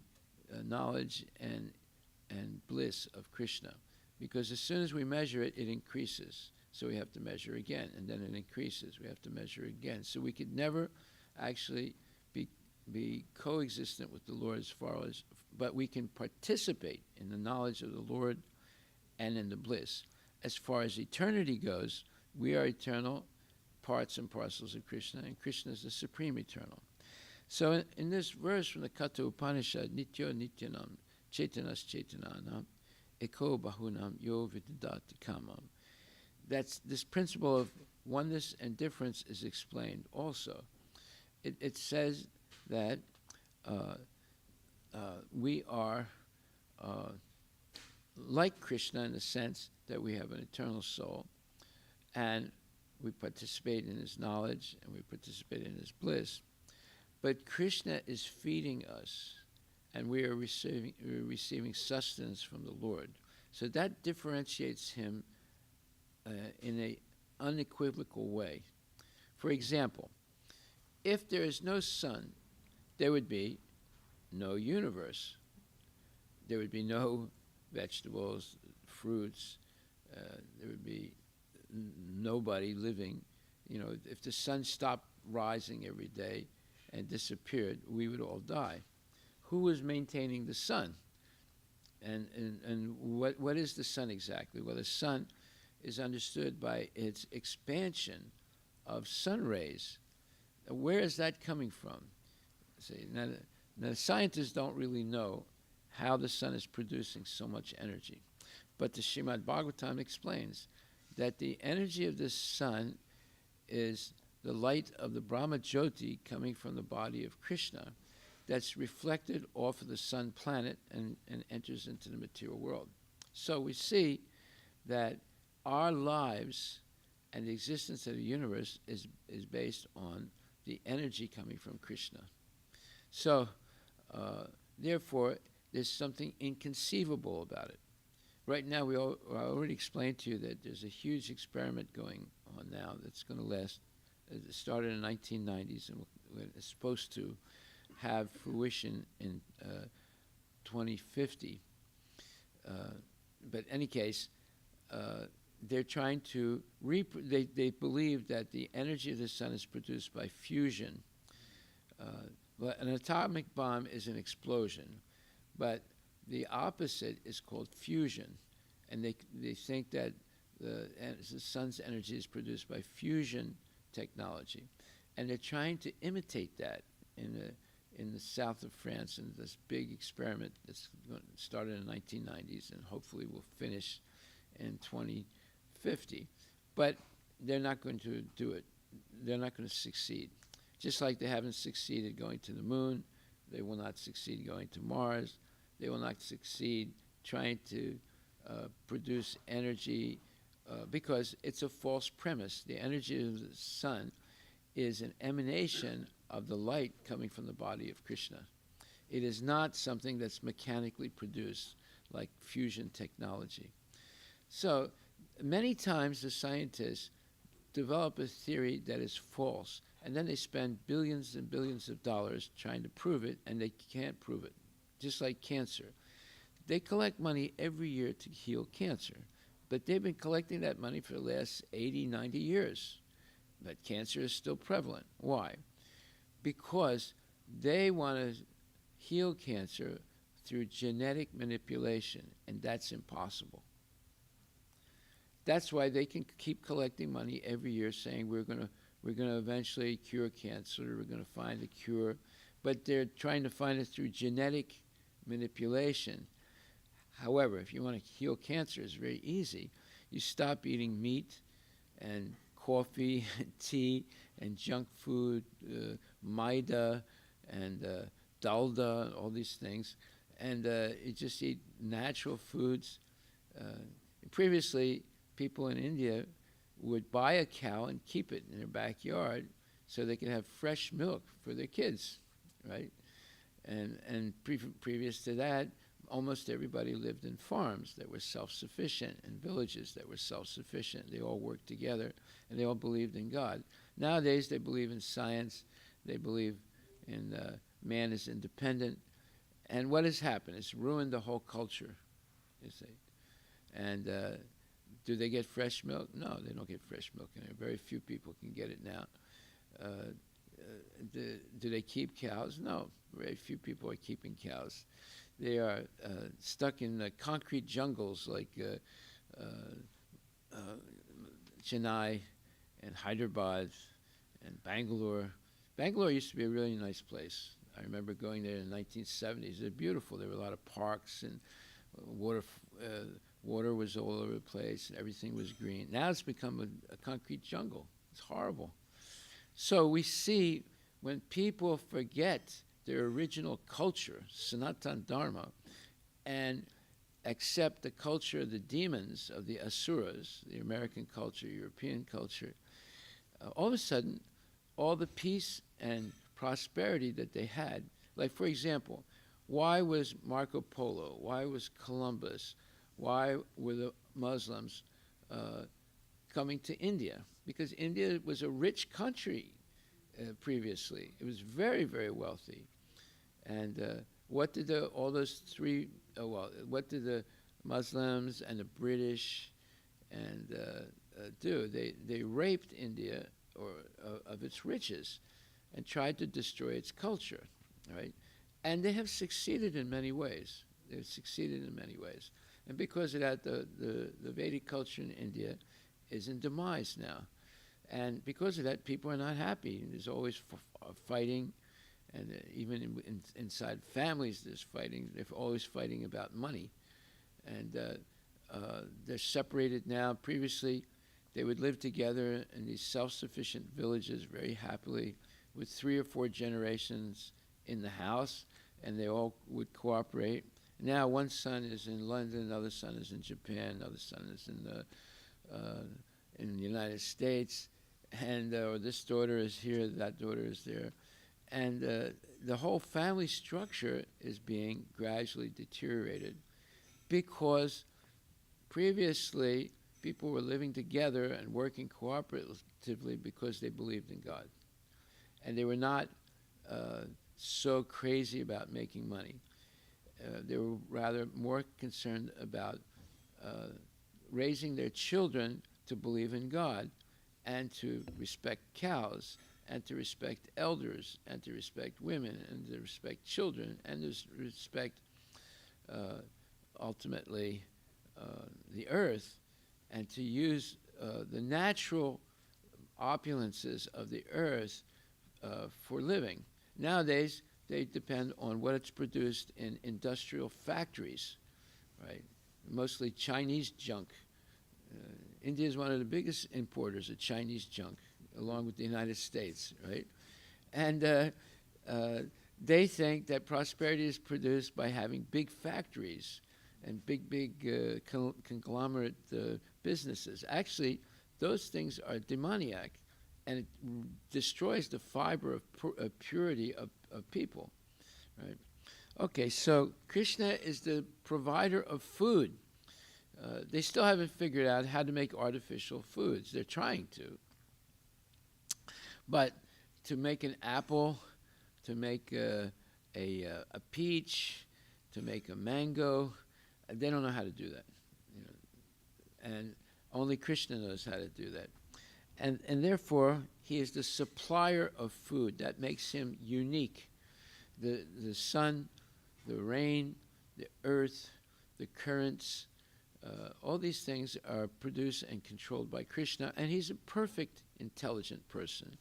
knowledge and bliss of Krishna, because as soon as we measure it, it increases. So we have to measure again, and then it increases. We have to measure again. So we could never actually be coexistent with the Lord as far as, but we can participate in the knowledge of the Lord and in the bliss. As far as eternity goes, we are eternal parts and parcels of Krishna, and Krishna is the supreme eternal. So in this verse from the Katha Upanishad, Nityo Nityanam, Chaitanas Chaitananam, Eko Bahunam Yo Vididati Kamam, that's this principle of oneness and difference is explained also. It says that we are like Krishna in the sense that we have an eternal soul, and we participate in his knowledge and we participate in his bliss. But Krishna is feeding us, and we are receiving sustenance from the Lord. So that differentiates him in an unequivocal way. For example, if there is no sun, there would be no universe. There would be no vegetables, fruits. There would be nobody living. You know, if the sun stopped rising every day and disappeared, we would all die. Who was maintaining the sun? And what is the sun exactly? Well, the sun is understood by its expansion of sun rays. Where is that coming from? See, now the scientists don't really know how the sun is producing so much energy. But the Srimad Bhagavatam explains that the energy of the sun is the light of the Brahma Jyoti coming from the body of Krishna that's reflected off of the sun planet and enters into the material world. So we see that our lives and the existence of the universe is based on the energy coming from Krishna. So, therefore, there's something inconceivable about it. Right now, I already explained to you that there's a huge experiment going on now that's going to last. It started in the 1990s and it's supposed to have fruition in 2050. But in any case, they're trying to, they believe that the energy of the sun is produced by fusion. But an atomic bomb is an explosion, but the opposite is called fusion. And they think that the sun's energy is produced by fusion technology. And they're trying to imitate that in the south of France in this big experiment that's started in the 1990s and hopefully will finish in 2050. But they're not going to do it. They're not going to succeed. Just like they haven't succeeded going to the moon, they will not succeed going to Mars. They will not succeed trying to produce energy because it's a false premise. The energy of the sun is an emanation of the light coming from the body of Krishna. It is not something that's mechanically produced like fusion technology. So many times the scientists develop a theory that is false, and then they spend billions and billions of dollars trying to prove it, and they can't prove it. Just like cancer. They collect money every year to heal cancer, but they've been collecting that money for the last 80, 90 years. But cancer is still prevalent. Why? Because they want to heal cancer through genetic manipulation, and that's impossible. That's why they can keep collecting money every year saying we're going to eventually cure cancer, we're going to find a cure, but they're trying to find it through genetic manipulation. However, if you want to heal cancer, it's very easy. You stop eating meat and coffee and tea and junk food, maida and dalda, all these things, and you just eat natural foods. Previously, people in India would buy a cow and keep it in their backyard so they could have fresh milk for their kids, right? And previous to that, almost everybody lived in farms that were self-sufficient, in villages that were self-sufficient. They all worked together, and they all believed in God. Nowadays, they believe in science. They believe in man is independent. And what has happened? It's ruined the whole culture, you see. And Do they get fresh milk? No, they don't get fresh milk anymore. Very few people can get it now. Do they keep cows? No, very few people are keeping cows. They are stuck in concrete jungles like Chennai and Hyderabad and Bangalore. Bangalore used to be a really nice place. I remember going there in the 1970s. They're beautiful. There were a lot of parks and water was all over the place and everything was green. Now it's become a concrete jungle. It's horrible. So we see when people forget their original culture, Sanatan Dharma, and accept the culture of the demons, of the Asuras, the American culture, European culture, all of a sudden, all the peace and prosperity that they had, like for example, why was Marco Polo, why was Columbus, why were the Muslims coming to India? Because India was a rich country previously. It was very, very wealthy. And what did what did the Muslims and the British and do? They raped India of its riches and tried to destroy its culture, right? And they have succeeded in many ways. They've succeeded in many ways. And because of that, the Vedic culture in India is in demise now. And because of that, people are not happy. There's always fighting, and even inside families there's fighting. They're always fighting about money. And they're separated now. Previously, they would live together in these self-sufficient villages very happily with 3 or 4 generations in the house, and they all would cooperate. Now one son is in London, another son is in Japan, another son is in the United States, and or this daughter is here, that daughter is there. And the whole family structure is being gradually deteriorated because previously people were living together and working cooperatively because they believed in God. And they were not so crazy about making money. They were rather more concerned about raising their children to believe in God and to respect cows and to respect elders and to respect women and to respect children and to respect ultimately the earth and to use the natural opulences of the earth for living. Nowadays, they depend on what it's produced in industrial factories, right? Mostly Chinese junk. India is one of the biggest importers of Chinese junk, along with the United States, right? And they think that prosperity is produced by having big factories and big conglomerate businesses. Actually, those things are demoniac, and it destroys the fiber of purity of people, right? Okay, so Krishna is the provider of food. They still haven't figured out how to make artificial foods. They're trying to. But to make an apple, to make a peach, to make a mango, they don't know how to do that. You know? And only Krishna knows how to do that. And therefore, he is the supplier of food. That makes him unique. The sun, the rain, the earth, the currents, all these things are produced and controlled by Krishna, and he's a perfect, intelligent person.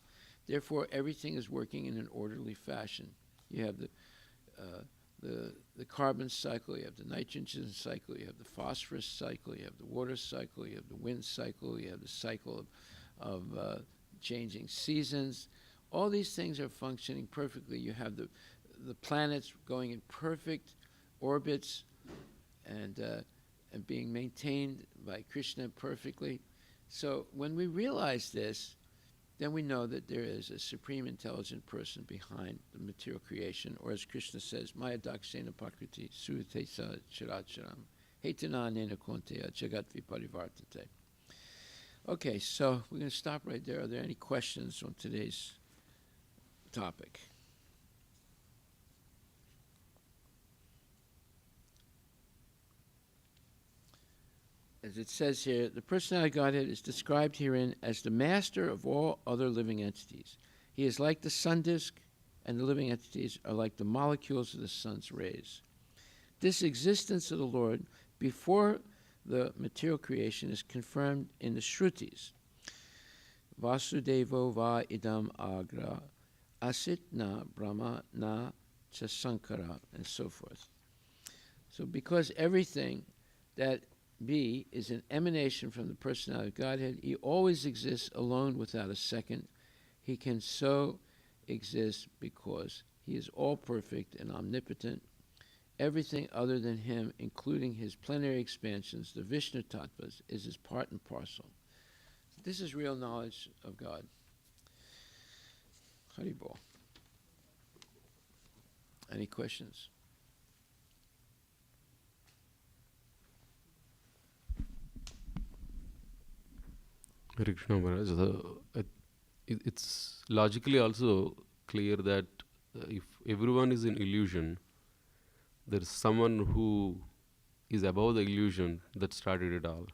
Therefore, everything is working in an orderly fashion. You have the carbon cycle, you have the nitrogen cycle, you have the phosphorus cycle, you have the water cycle, you have the wind cycle, you have the cycle of changing seasons. All these things are functioning perfectly. You have the planets going in perfect orbits and being maintained by Krishna perfectly. So when we realize this, then we know that there is a supreme intelligent person behind the material creation, or as Krishna says, Maya dakshena pakriti surutesa characharam hetana nena konteya jagat viparivartate. Okay, so we're going to stop right there. Are there any questions on today's topic? as it says here, the personality of Godhead is described herein as the master of all other living entities. He is like the sun disk, and the living entities are like the molecules of the sun's rays. This existence of the Lord before the material creation is confirmed in the Shrutis. Vasudevo va idam agra, asit na brahma na cha sankara, and so forth. So because everything that be is an emanation from the personality of Godhead, he always exists alone without a second. He can so exist because he is all perfect and omnipotent. Everything other than him, including his plenary expansions, the Vishnu Tattvas, is his part and parcel. This is real knowledge of God. Haribol. Any questions? Hare Krishna Maharaj, it's logically also clear that if everyone is in illusion, there is someone who is above the illusion that started it all.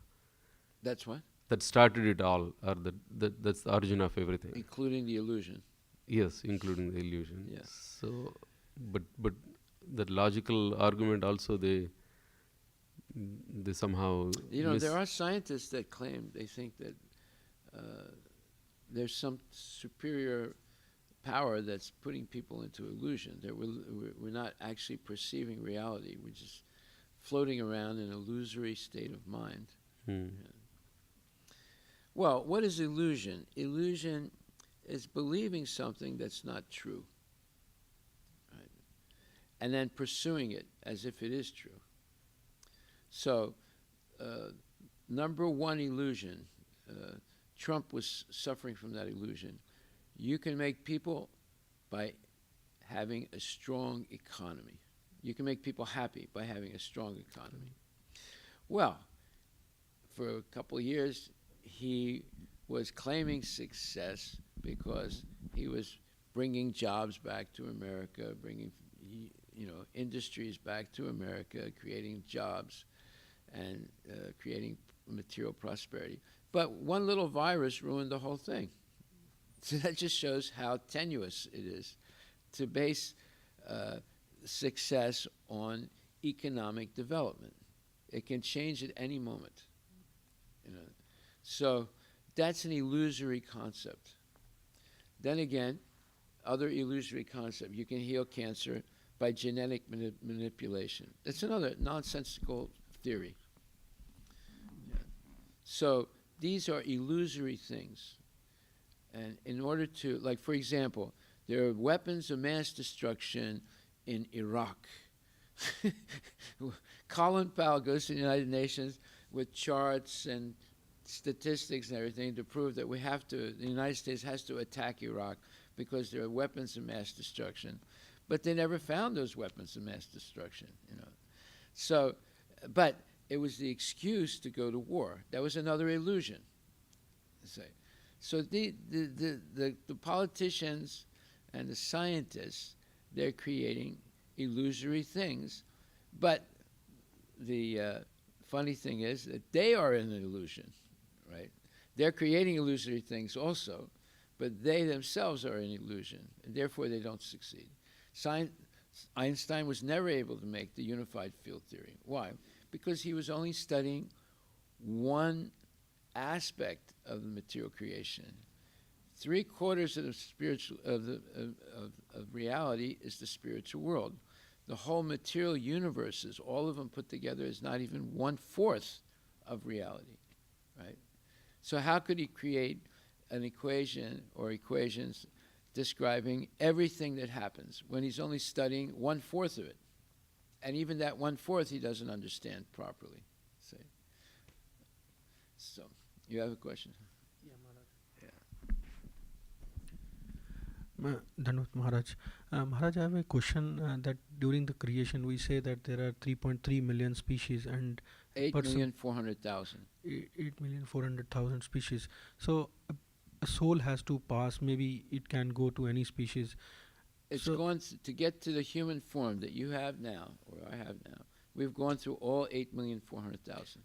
That's what? That started it all, or that's the origin of everything. Including the illusion. Yes, including the illusion. Yes. So, but that logical argument also they somehow. There are scientists that claim they think that there's some superior power that's putting people into illusion. That we're not actually perceiving reality. We're just floating around in an illusory state of mind. Yeah. Well, what is illusion? Illusion is believing something that's not true, right? And then pursuing it as if it is true. So, number one illusion, Trump was suffering from that illusion. You can make people by having a strong economy. You can make people happy by having a strong economy. Well, for a couple of years, he was claiming success because he was bringing jobs back to America, bringing industries back to America, creating jobs, and creating material prosperity. But one little virus ruined the whole thing. So that just shows how tenuous it is to base success on economic development. It can change at any moment. So that's an illusory concept. Then again, other illusory concept. You can heal cancer by genetic manipulation. That's another nonsensical theory. Yeah. So these are illusory things. And in order to, like for example, there are weapons of mass destruction in Iraq. Colin Powell goes to the United Nations with charts and statistics and everything to prove that the United States has to attack Iraq because there are weapons of mass destruction. But they never found those weapons of mass destruction, So, but it was the excuse to go to war. That was another illusion. So the politicians and the scientists, they're creating illusory things, but the funny thing is that they are in an illusion, right? They're creating illusory things also, but they themselves are in illusion, and therefore they don't succeed. Einstein was never able to make the unified field theory. Why? Because he was only studying one aspect of the material creation. 3/4 of the spiritual of reality is the spiritual world. The whole material universes, all of them put together, is not even 1/4 of reality, right? So how could he create an equation or equations describing everything that happens when he's only studying 1/4 of it? And even that 1/4 he doesn't understand properly. See? So, you have a question? Yeah, Maharaj. Dhanvat Maharaj. Maharaj, I have a question that during the creation we say that there are 3.3 million species and 8,400,000. 8,400,000 species. So a soul has to pass, maybe it can go to any species. It's gone to get to the human form that you have now, or I have now. We've gone through all 8,400,000.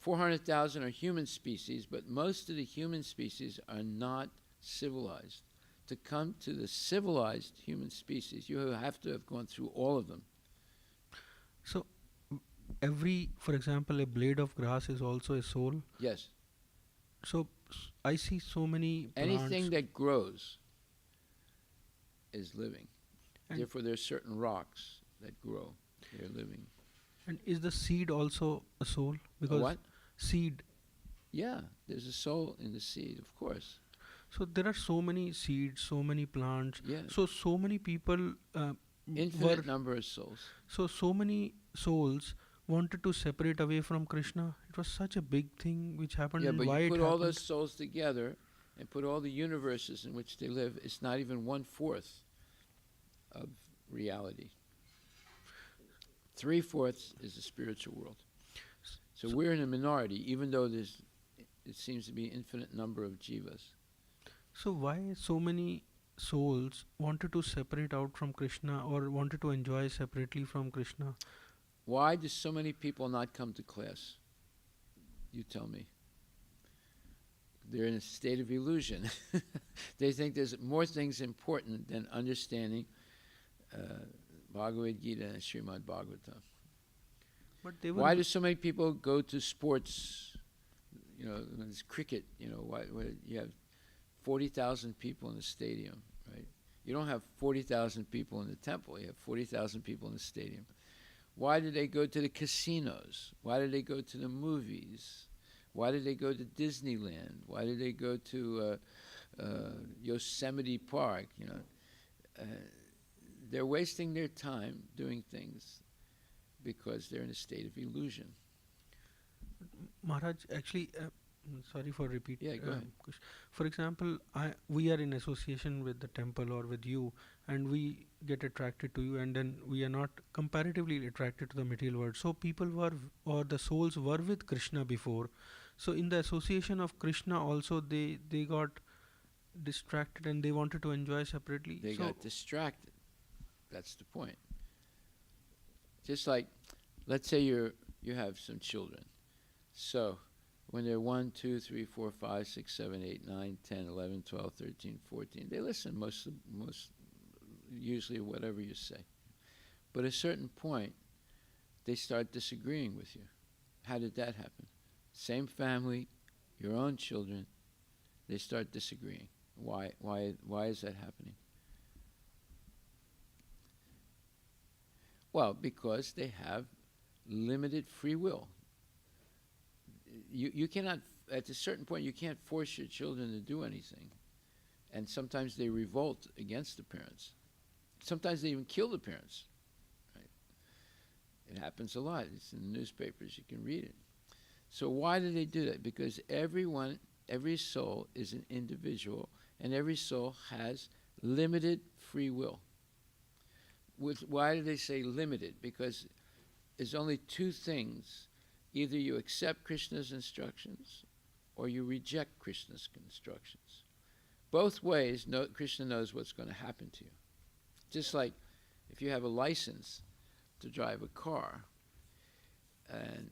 400,000 are human species, but most of the human species are not civilized. To come to the civilized human species, you have to have gone through all of them. So for example, a blade of grass is also a soul. Yes. So I see so many Anything plants. that grows is living. And- Therefore, there are certain rocks that grow. They're living. And is the seed also a soul? Because What? seed. Yeah, there's a soul in the seed, of course. So there are so many seeds, so many plants. Yeah. So many people Infinite number of souls. so many souls wanted to separate away from Krishna. It was such a big thing which happened. Yeah, and but why you it put all happened. those souls together and put all the universes in which they live, it's not even 1/4 of reality. 3/4 is the spiritual world. So we're in a minority, even though it seems to be an infinite number of jivas. So why so many souls wanted to separate out from Krishna or wanted to enjoy separately from Krishna? Why do so many people not come to class? You tell me. They're in a state of illusion. They think there's more things important than understanding Bhagavad Gita and Srimad Bhagavatam. But they were Why do so many people go to sports? You know, when it's cricket, you know, why you have 40,000 people in the stadium, right? You don't have 40,000 people in the temple. You have 40,000 people in the stadium. Why do they go to the casinos? Why do they go to the movies? Why do they go to Disneyland? Why do they go to Yosemite Park? You know, they're wasting their time doing things because they're in a state of illusion. Maharaj, actually, sorry for repeating. Yeah, go ahead. For example, we are in association with the temple or with you, and we get attracted to you, and then we are not comparatively attracted to the material world. So people were, or the souls were with Krishna before. So in the association of Krishna also, they got distracted and they wanted to enjoy separately. They got distracted. That's the point. Just like, let's say you have some children. So when they're 1, 2, 3, 4, 5, 6, 7, 8, 9, 10, 11, 12, 13, 14, they listen most usually whatever you say. But at a certain point, they start disagreeing with you. How did that happen? Same family, your own children, they start disagreeing. Why is that happening? Well, because they have limited free will. You cannot, at a certain point, you can't force your children to do anything. And sometimes they revolt against the parents. Sometimes they even kill the parents. Right? It happens a lot. It's in the newspapers. You can read it. So why do they do that? Because every soul is an individual, and every soul has limited free will. Why do they say limited? Because there's only two things. Either you accept Krishna's instructions or you reject Krishna's instructions. Both ways, Krishna knows what's going to happen to you. Just like if you have a license to drive a car, and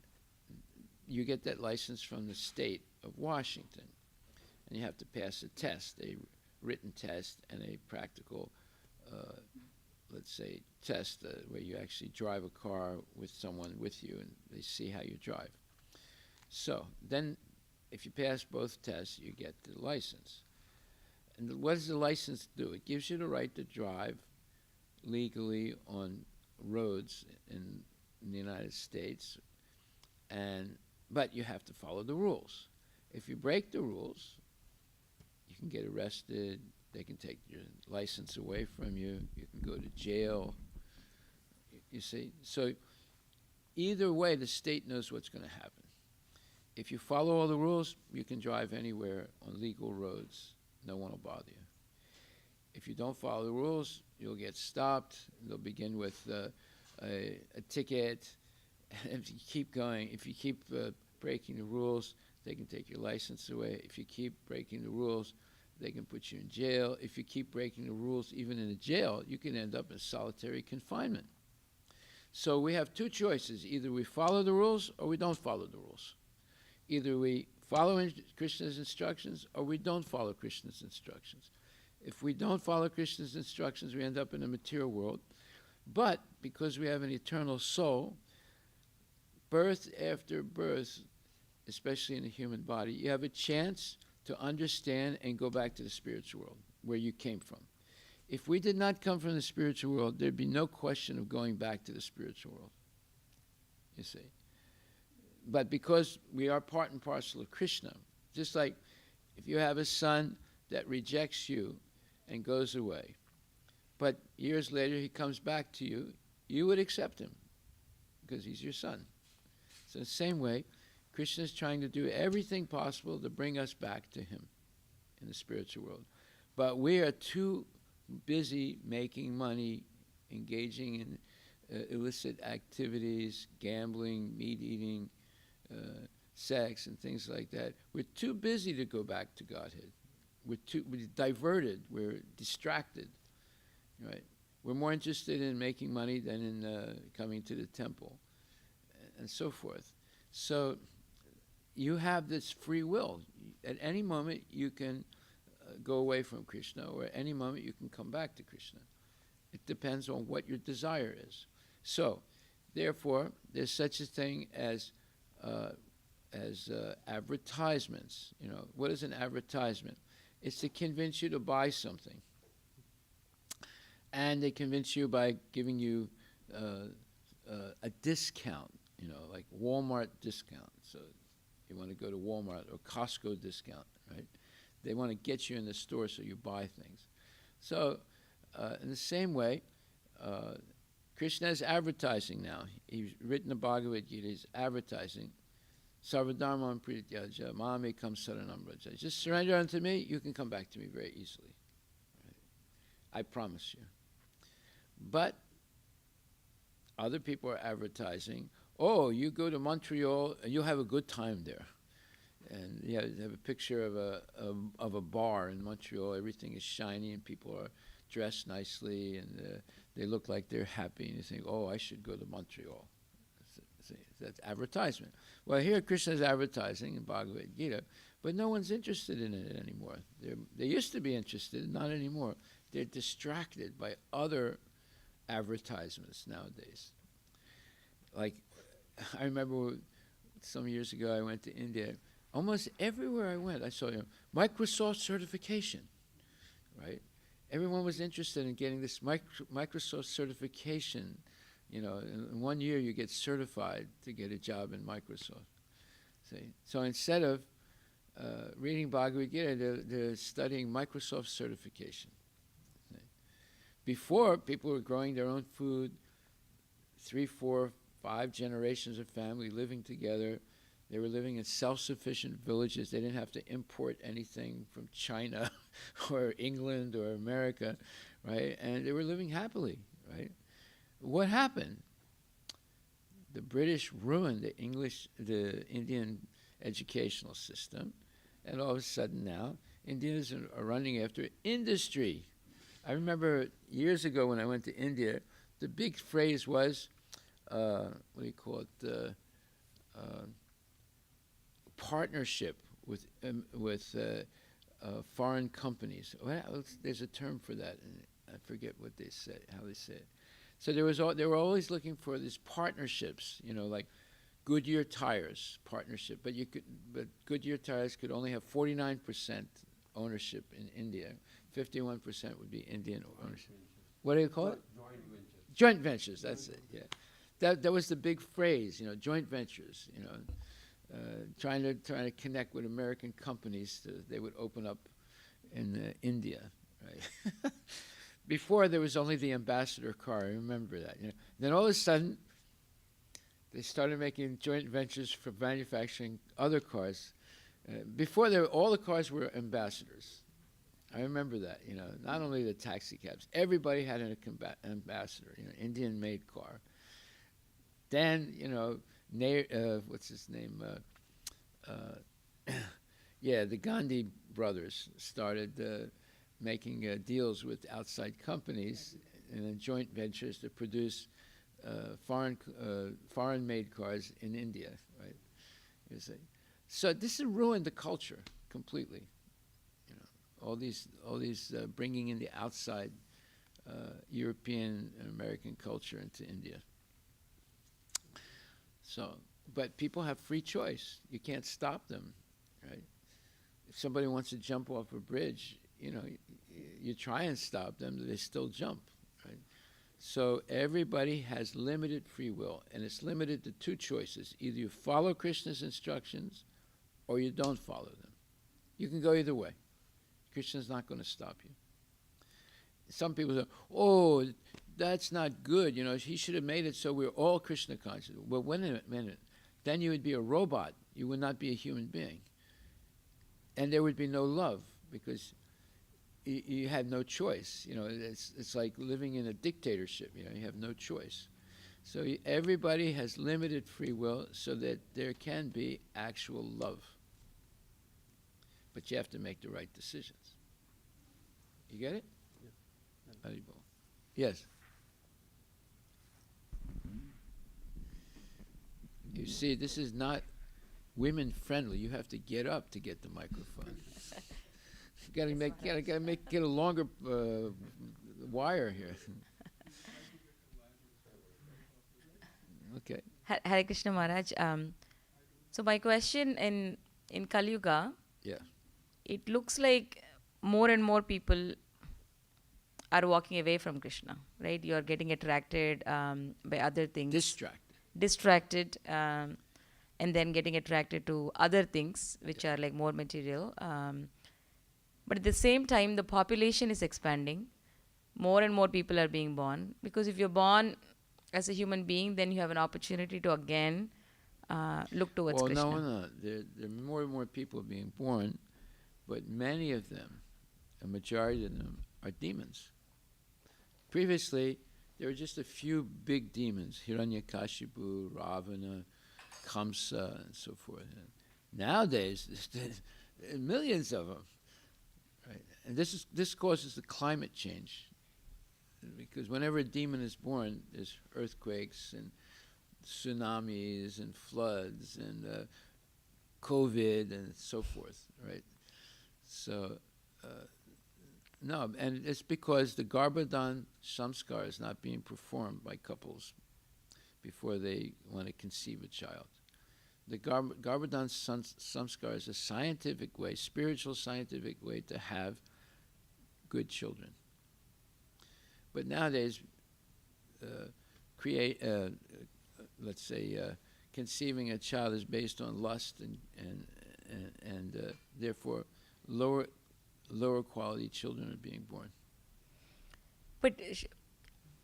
you get that license from the state of Washington, and you have to pass a test, a written test and a practical let's say, test where you actually drive a car with someone with you and they see how you drive. So then if you pass both tests, you get the license. And what does the license do? It gives you the right to drive legally on roads in the United States, but you have to follow the rules. If you break the rules, you can get arrested. They can take your license away from you. You can go to jail. You see? So either way, the state knows what's going to happen. If you follow all the rules, you can drive anywhere on legal roads. No one will bother you. If you don't follow the rules, you'll get stopped. They'll begin with a ticket. If you keep going, if you keep breaking the rules, they can take your license away. If you keep breaking the rules, they can put you in jail. If you keep breaking the rules, even in a jail, you can end up in solitary confinement. So we have two choices. Either we follow the rules or we don't follow the rules. Either we follow Krishna's instructions or we don't follow Krishna's instructions. If we don't follow Krishna's instructions, we end up in a material world. But because we have an eternal soul, birth after birth, especially in the human body, you have a chance to understand and go back to the spiritual world where you came from. If we did not come from the spiritual world, there'd be no question of going back to the spiritual world, you see. But because we are part and parcel of Krishna, just like if you have a son that rejects you and goes away, but years later he comes back to you, you would accept him because he's your son. So the same way, Krishna is trying to do everything possible to bring us back to him in the spiritual world. But we are too busy making money, engaging in illicit activities, gambling, meat eating, sex, and things like that. We're too busy to go back to Godhead. We're diverted. We're distracted, right? We're more interested in making money than in coming to the temple, and so forth. So you have this free will. At any moment you can go away from Krishna, or at any moment you can come back to Krishna. It depends on what your desire is. So, therefore, there's such a thing as advertisements. You know, what is an advertisement? It's to convince you to buy something, and they convince you by giving you a discount. You know, like Walmart discount. So you want to go to Walmart or Costco discount, right? They want to get you in the store so you buy things. So in the same way, Krishna is advertising now. He's written the Bhagavad Gita. He's advertising. Sarvadharma prityaja mame kam saranam braja. Just surrender unto me. You can come back to me very easily. Right? I promise you. But other people are advertising, oh, you go to Montreal and you'll have a good time there. And you have a picture of a bar in Montreal. Everything is shiny and people are dressed nicely and they look like they're happy. And you think, oh, I should go to Montreal. That's advertisement. Well, here Krishna is advertising in Bhagavad Gita, but no one's interested in it anymore. They used to be interested, not anymore. They're distracted by other advertisements nowadays. Like, I remember some years ago I went to India. Almost everywhere I went, I saw Microsoft certification, right? Everyone was interested in getting this Microsoft certification. You know, in 1 year you get certified to get a job in Microsoft. See? So instead of reading Bhagavad Gita, they're studying Microsoft certification. See? Before, people were growing their own food, 3, 4, 5 generations of family living together. They were living in self-sufficient villages. They didn't have to import anything from China or England or America, right? And they were living happily, right? What happened? The British ruined the Indian educational system, and all of a sudden now, Indians are running after industry. I remember years ago when I went to India, the big phrase was, what do you call it? Partnership with foreign companies. Well, there's a term for that, and I forget what they say, how they say it. So they were always looking for these partnerships, you know, like Goodyear tires partnership, but Goodyear tires could only have 49% ownership in India. 51% would be Indian ownership. What do you call it? Joint ventures. Joint ventures. That's it. Yeah, that was the big phrase. You know, joint ventures. You know, trying to connect with American companies they would open up in India, right? Before there was only the ambassador car. I remember that. You know? Then all of a sudden, they started making joint ventures for manufacturing other cars. Before all the cars were ambassadors. I remember that. You know, not only the taxi cabs, everybody had an ambassador. You know, Indian-made car. Then you know, what's his name? The Gandhi brothers started making deals with outside companies and joint ventures to produce foreign-made cars in India, right? You see. So this has ruined the culture completely. You know, all these bringing in the outside European and American culture into India. So, but people have free choice. You can't stop them, right? If somebody wants to jump off a bridge, you know, you try and stop them, they still jump, right? So everybody has limited free will, and it's limited to two choices. Either you follow Krishna's instructions or you don't follow them. You can go either way. Krishna's not going to stop you. Some people say, oh, that's not good. You know, he should have made it so we're all Krishna conscious. Well, wait a minute. Then you would be a robot. You would not be a human being. And there would be no love because you had no choice. You know, it's like living in a dictatorship. You know, you have no choice. So everybody has limited free will so that there can be actual love. But you have to make the right decisions. You get it? Yeah. Yes. You see, this is not women friendly. You have to get up to get the microphone. You gotta get a longer wire here. Okay. Hare Krishna Maharaj. So my question in Kali Yuga, Yeah. it looks like more and more people are walking away from Krishna, right? You are getting attracted by other things. Distracted, and then getting attracted to other things which are like more material. But at the same time, the population is expanding. More and more people are being born. Because if you're born as a human being, then you have an opportunity to again look towards Krishna. No. There are more and more people being born, but many of them, a majority of them, are demons. Previously, there were just a few big demons, Hiranyakashipu, Ravana, Kamsa, and so forth. And nowadays, there's millions of them. Right? And this causes the climate change. Because whenever a demon is born, there's earthquakes and tsunamis and floods and COVID and so forth, right? So, no, and it's because the Garbhadan samskar is not being performed by couples before they want to conceive a child. The Garbhadan samskar is a scientific way, spiritual scientific way to have good children. But nowadays, conceiving a child is based on lust and therefore lower quality children are being born. But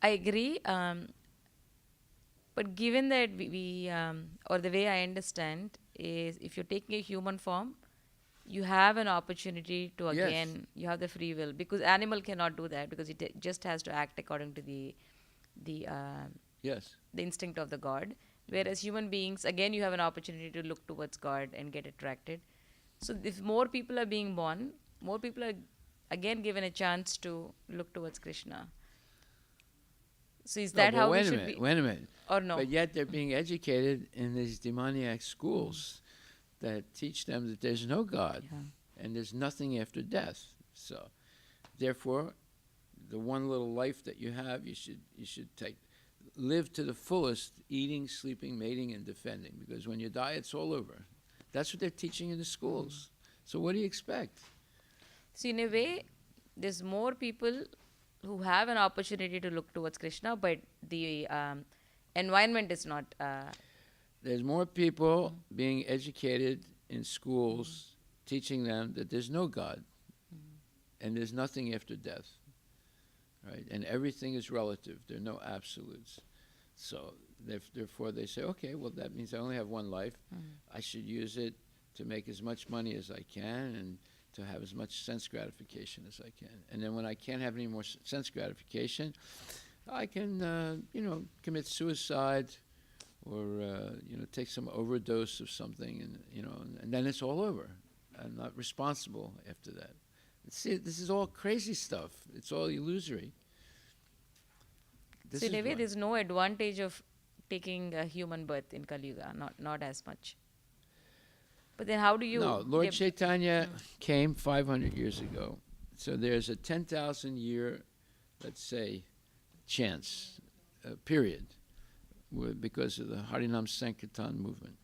I agree. But given that we or the way I understand is, if you're taking a human form, you have an opportunity to again, you have the free will, because animal cannot do that, because it just has to act according to the instinct of the God. Whereas human beings, again, you have an opportunity to look towards God and get attracted. So if more people are being born, more people are again given a chance to look towards Krishna. So is that how we should be? Wait a minute. Or no? But yet they're being educated in these demoniac schools that teach them that there's no God and there's nothing after death. So, therefore, the one little life that you have, you should live to the fullest, eating, sleeping, mating, and defending. Because when you die, it's all over. That's what they're teaching in the schools. So what do you expect? So in a way, there's more people who have an opportunity to look towards Krishna, but the environment is not. There's more people being educated in schools, teaching them that there's no God, and there's nothing after death, right? And everything is relative. There are no absolutes. So therefore, they say, okay, well, that means I only have one life. I should use it to make as much money as I can and to have as much sense gratification as I can. And then when I can't have any more sense gratification, I can, commit suicide or, take some overdose of something, and then it's all over. I'm not responsible after that. See, this is all crazy stuff. It's all illusory. So in a way, there's no advantage of taking a human birth in Kali Yuga, not as much. But then how do you? No, Lord get- Chaitanya came 500 years ago. So there's a 10,000 year, let's say, chance, period, because of the Harinam Sankirtan movement.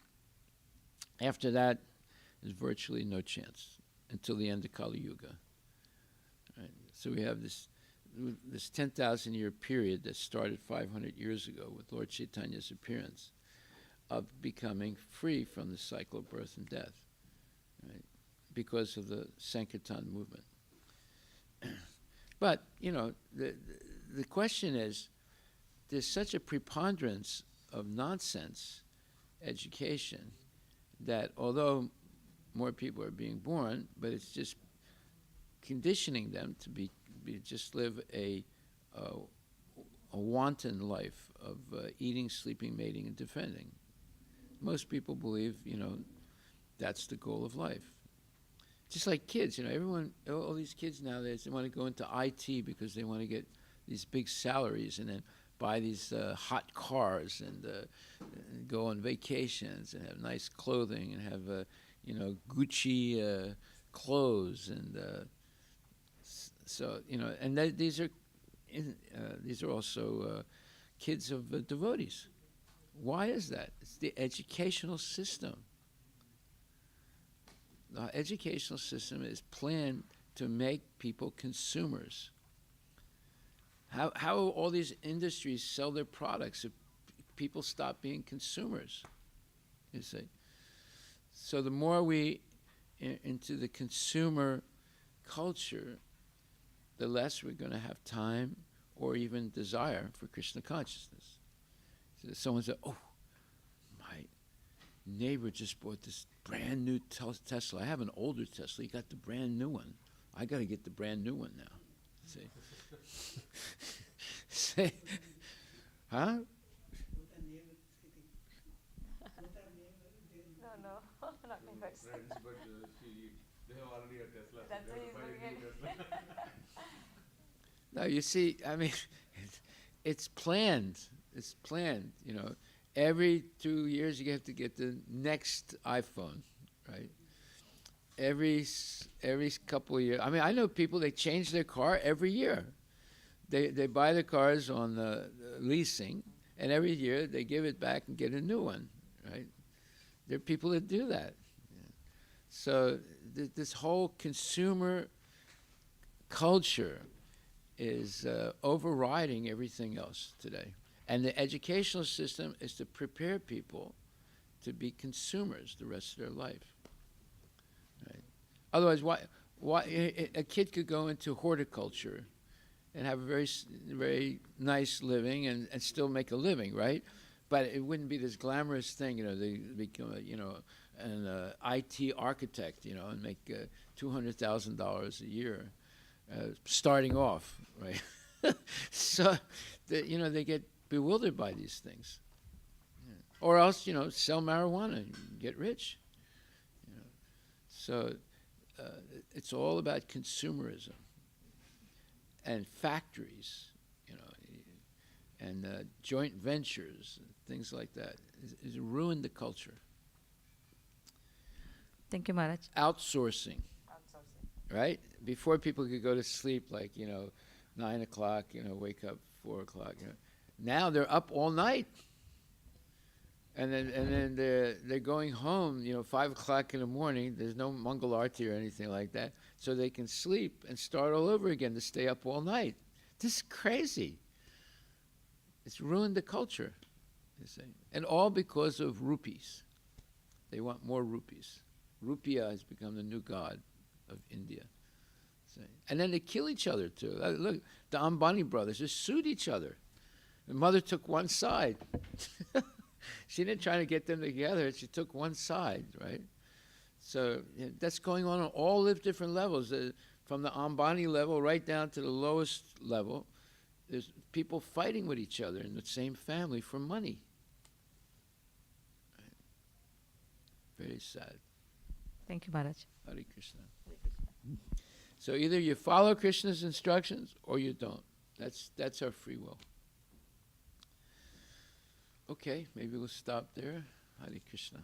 After that, there's virtually no chance until the end of Kali Yuga. Right? So we have this 10,000 year period that started 500 years ago with Lord Chaitanya's appearance, of becoming free from the cycle of birth and death, right? Because of the Sankirtan movement. But, you know, the question is, there's such a preponderance of nonsense education that although more people are being born, but it's just conditioning them to just live a wanton life of eating, sleeping, mating, and defending. Most people believe, you know, that's the goal of life. Just like kids, you know, all these kids nowadays, they want to go into IT because they want to get these big salaries and then buy these hot cars and go on vacations and have nice clothing and have, you know, Gucci clothes and so, you know, and these are also kids of devotees. Why is that? It's the educational system. The educational system is planned to make people consumers. How all these industries sell their products if people stop being consumers? You see. So the more we into the consumer culture, the less we're going to have time or even desire for Krishna consciousness. So someone said, "Oh, my neighbor just bought this brand new Tesla. I have an older Tesla. He got the brand new one. I got to get the brand new one now." See? Say, huh? No, not neighbors. Friends, but they have already a Tesla. That's why he's looking at No, you see, I mean, it's planned. It's planned, you know. Every 2 years you have to get the next iPhone, right? Every couple of years. I mean, I know people, they change their car every year. They buy the cars on the leasing, and every year they give it back and get a new one, right? There are people that do that. Yeah. So this whole consumer culture is overriding everything else today. And the educational system is to prepare people to be consumers the rest of their life. Right? Otherwise, why a kid could go into horticulture and have a very nice living and still make a living, right? But it wouldn't be this glamorous thing, you know. They become, an IT architect, you know, and make $200,000 a year, starting off, right? So, they get bewildered by these things, or else, sell marijuana and get rich. So it's all about consumerism and factories, and joint ventures, and things like that. It's ruined the culture. Thank you, Maharaj. Outsourcing, right? Before people could go to sleep, 9 o'clock, wake up 4 o'clock. Now they're up all night, and then they're going home. 5 o'clock in the morning. There's no Mangala Aarti or anything like that, so they can sleep and start all over again to stay up all night. This is crazy. It's ruined the culture, you see, and all because of rupees. They want more rupees. Rupiah has become the new god of India. See? And then they kill each other too. Look, the Ambani brothers just sued each other. The mother took one side. She didn't try to get them together. She took one side, right? So that's going on all the different levels, from the Ambani level right down to the lowest level. There's people fighting with each other in the same family for money. Right? Very sad. Thank you, Maharaj. Hare Krishna. So either you follow Krishna's instructions or you don't. That's our free will. Okay, maybe we'll stop there. Hare Krishna.